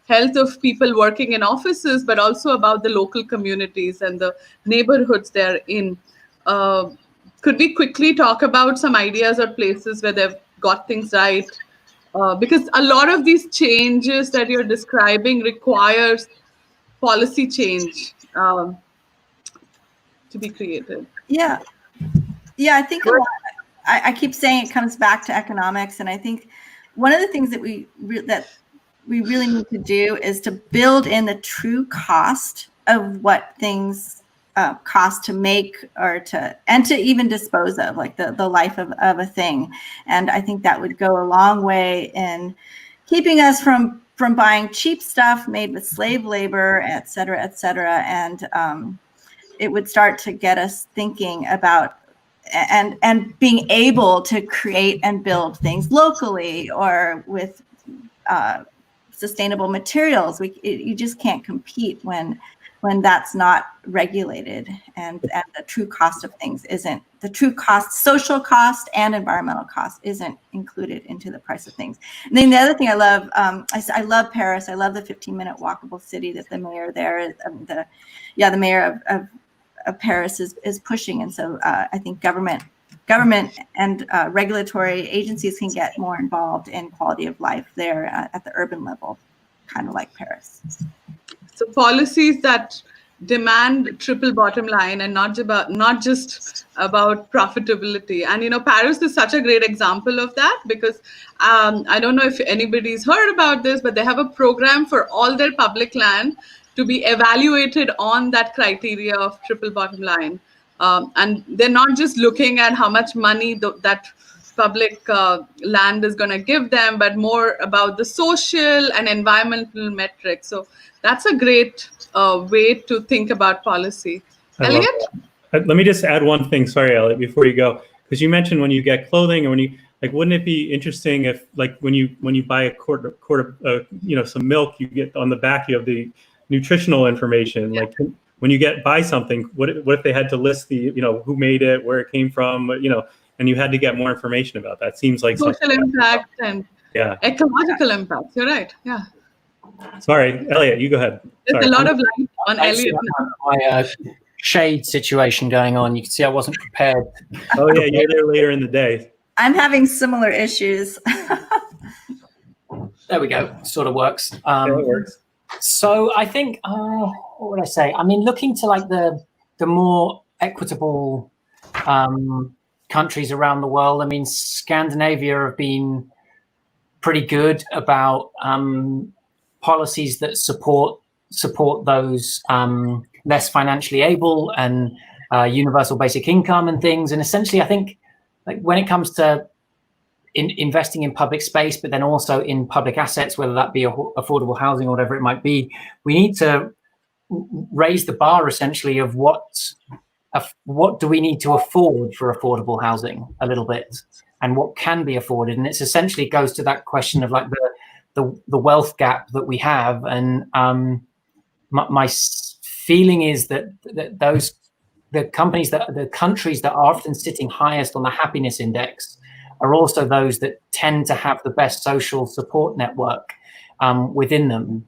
health of people working in offices, but also about the local communities and the neighborhoods they're in. Could we quickly talk about some ideas or places where they've got things right? Because a lot of these changes that you're describing requires policy change to be created. Yeah, I think I keep saying it comes back to economics, and I think one of the things that we really need to do is to build in the true cost of what things cost to make to even dispose of, like the life of a thing. And I think that would go a long way in keeping us from buying cheap stuff made with slave labor, et cetera, et cetera. And it would start to get us thinking about and being able to create and build things locally or with sustainable materials. You just can't compete when that's not regulated, and the true cost of things isn't, the true cost, social cost and environmental cost isn't included into the price of things. And then the other thing I love, I love Paris. I love the 15-minute walkable city that the mayor there, the mayor of Paris is pushing. And so I think government and regulatory agencies can get more involved in quality of life there at the urban level, kind of like Paris. So policies that demand triple bottom line and not just about profitability. And Paris is such a great example of that, because I don't know if anybody's heard about this, but they have a program for all their public land to be evaluated on that criteria of triple bottom line. And they're not just looking at how much money that public land is going to give them, but more about the social and environmental metrics. So that's a great way to think about policy. Elliot? Let me just add one thing. Sorry, Elliot, before you go, because you mentioned when you get clothing, and when you wouldn't it be interesting if, when you buy a quart of some milk, you get on the back, you have the nutritional information. Yeah. Like when you buy something, what if they had to list the who made it, where it came from, and you had to get more information about that. Seems like social impact and ecological impacts. You're right. Yeah. Sorry, Elliot, you go ahead. There's a lot of light on Elliot now. My shade situation going on. You can see I wasn't prepared. Oh yeah, you're there later in the day. I'm having similar issues. There we go. Sort of works. It works. So I think, what would I say? I mean, looking to the more equitable countries around the world. I mean, Scandinavia have been pretty good about policies that support those less financially able, and universal basic income and things. And essentially, I think when it comes to investing in public space, but then also in public assets, whether that be affordable housing or whatever it might be, we need to raise the bar essentially of what do we need to afford for affordable housing a little bit, and what can be afforded. And it's essentially goes to that question of the wealth gap that we have. And my feeling is that the countries that are often sitting highest on the happiness index are also those that tend to have the best social support network within them.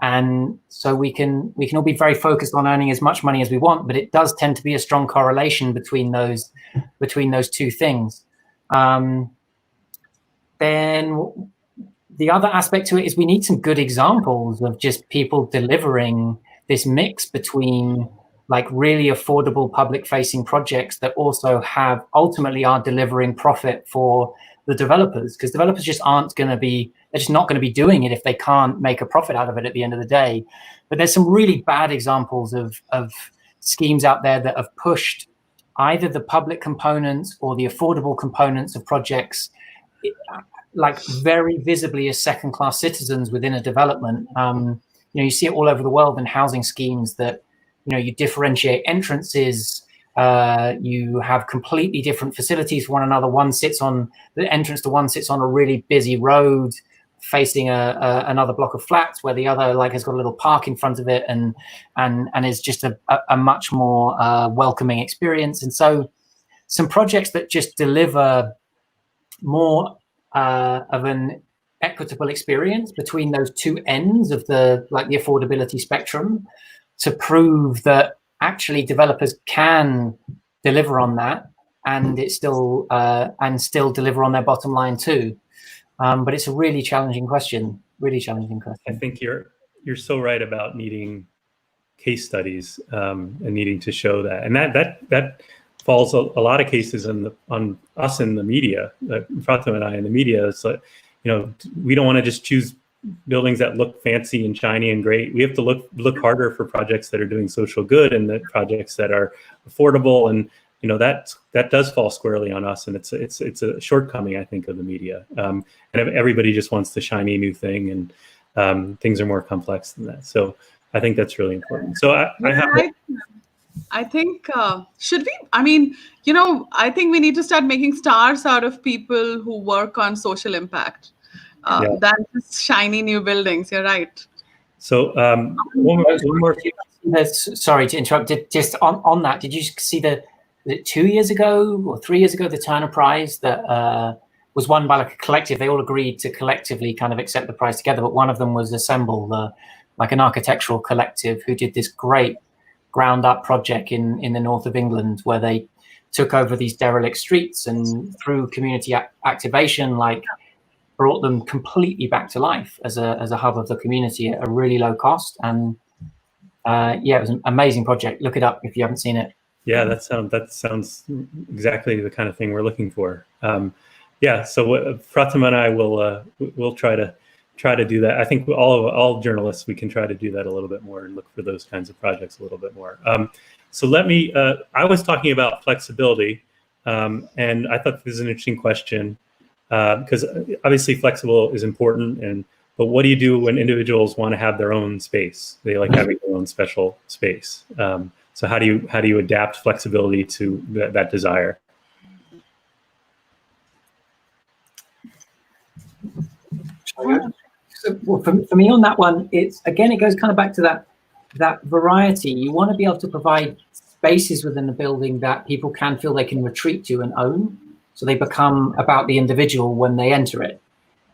And so we can all be very focused on earning as much money as we want, but it does tend to be a strong correlation between those two things. Then the other aspect to it is we need some good examples of just people delivering this mix between really affordable public facing projects that also ultimately are delivering profit for the developers, because developers just they're just not going to be doing it if they can't make a profit out of it at the end of the day. But there's some really bad examples of schemes out there that have pushed either the public components or the affordable components of projects very visibly as second-class citizens within a development. You see it all over the world in housing schemes that you differentiate entrances. You have completely different facilities for one another. The entrance to one sits on a really busy road facing another block of flats, where the other has got a little park in front of it, and is just a much more welcoming experience. And so some projects that just deliver more of an equitable experience between those two ends of the affordability spectrum, to prove that actually developers can deliver on that, and still deliver on their bottom line too. But it's a really challenging question. I think you're so right about needing case studies and needing to show that, and that falls a lot of cases on us in the media, Prathima and I in the media. It's we don't want to just choose buildings that look fancy and shiny and great. We have to look harder for projects that are doing social good, and the projects that are affordable. And that does fall squarely on us, and it's a shortcoming, I think, of the media. And everybody just wants the shiny new thing, and things are more complex than that. So I think that's really important. So I think, should we? I mean, I think we need to start making stars out of people who work on social impact Yeah. than just shiny new buildings. You're right. So one more. Sorry to interrupt. Just on that, did you see the 2 years ago or 3 years ago, the Turner Prize that was won by like a collective? They all agreed to collectively kind of accept the prize together, but one of them was Assemble, like an architectural collective who did this great ground up project in the north of England, where they took over these derelict streets and through community activation, like brought them completely back to life as a hub of the community at a really low cost. And yeah, it was an amazing project. Look it up if you haven't seen it. Yeah, that sounds exactly the kind of thing we're looking for. Yeah, so Prathima and I will try to do that. I think all journalists, we can try to do that a little bit more and look for those kinds of projects a little bit more. So let me. I was talking about flexibility, and I thought this is an interesting question because obviously flexible is important, but what do you do when individuals want to have their own space? They like having their own special space. So how do you adapt flexibility to that desire? So, well, for me on that one, it goes kind of back to that variety. You want to be able to provide spaces within the building that people can feel they can retreat to and own, so they become about the individual when they enter it.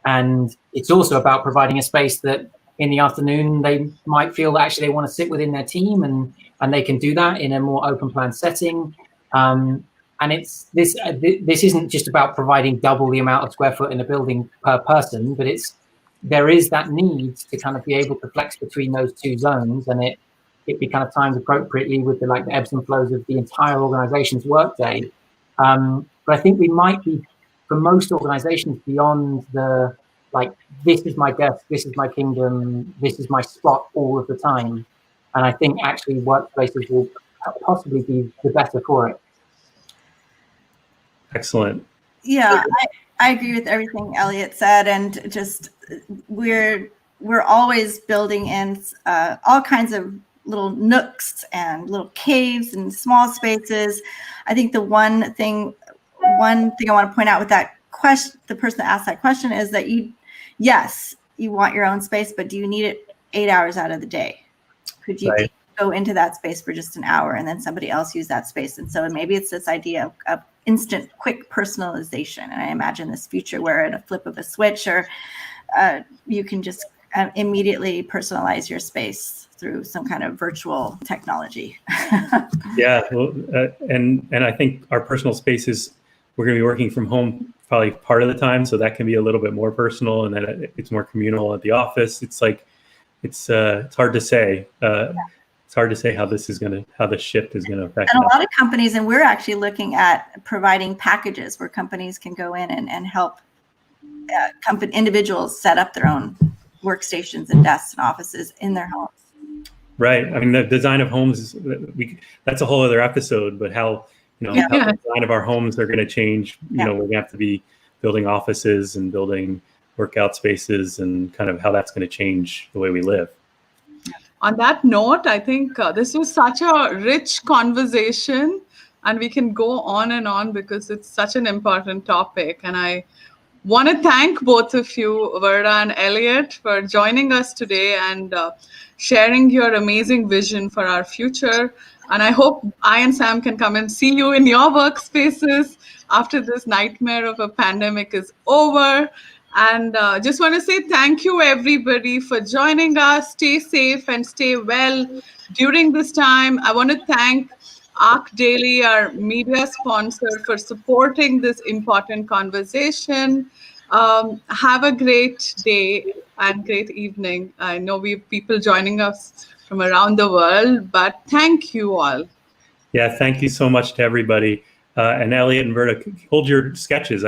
And it's also about providing a space that in the afternoon they might feel that actually they want to sit within their team, and they can do that in a more open plan setting. And it's this isn't just about providing double the amount of square foot in a building per person, but there is that need to kind of be able to flex between those two zones, and it be kind of timed appropriately with the ebbs and flows of the entire organization's workday. But I think we might be, for most organizations, beyond the this is my desk, this is my kingdom, this is my spot all of the time. And I think actually workplaces will possibly be the better for it. Excellent. Yeah, I agree with everything Elliot said, and just we're always building in all kinds of little nooks and little caves and small spaces. I think the one thing I want to point out with that question, the person that asked that question, is that yes, you want your own space, but do you need it 8 hours out of the day? Could you go into that space for just an hour and then somebody else use that space? And so maybe it's this idea of instant, quick personalization. And I imagine this future where at a flip of a switch, or you can just immediately personalize your space through some kind of virtual technology. Yeah, well, and I think our personal spaces, we're going to be working from home probably part of the time, so that can be a little bit more personal, and then it's more communal at the office. It's hard to say. It's hard to say how this shift is going to affect. And a lot of companies, and we're actually looking at providing packages where companies can go in and help individuals set up their own workstations and desks and offices in their homes. Right. I mean, the design of homes that's a whole other episode. But how how the design of our homes are going to change. We're going to have to be building offices and building workout spaces, and kind of how that's going to change the way we live. On that note, I think this was such a rich conversation, and we can go on and on because it's such an important topic. And I want to thank both of you, Verda and Elliot, for joining us today and sharing your amazing vision for our future. And I hope I and Sam can come and see you in your workspaces after this nightmare of a pandemic is over. And just want to say thank you, everybody, for joining us. Stay safe and stay well during this time. I want to thank ArchDaily, our media sponsor, for supporting this important conversation. Have a great day and great evening. I know we have people joining us from around the world, but thank you all. Yeah, thank you so much to everybody. And Elliot and Verda, hold your sketches. I think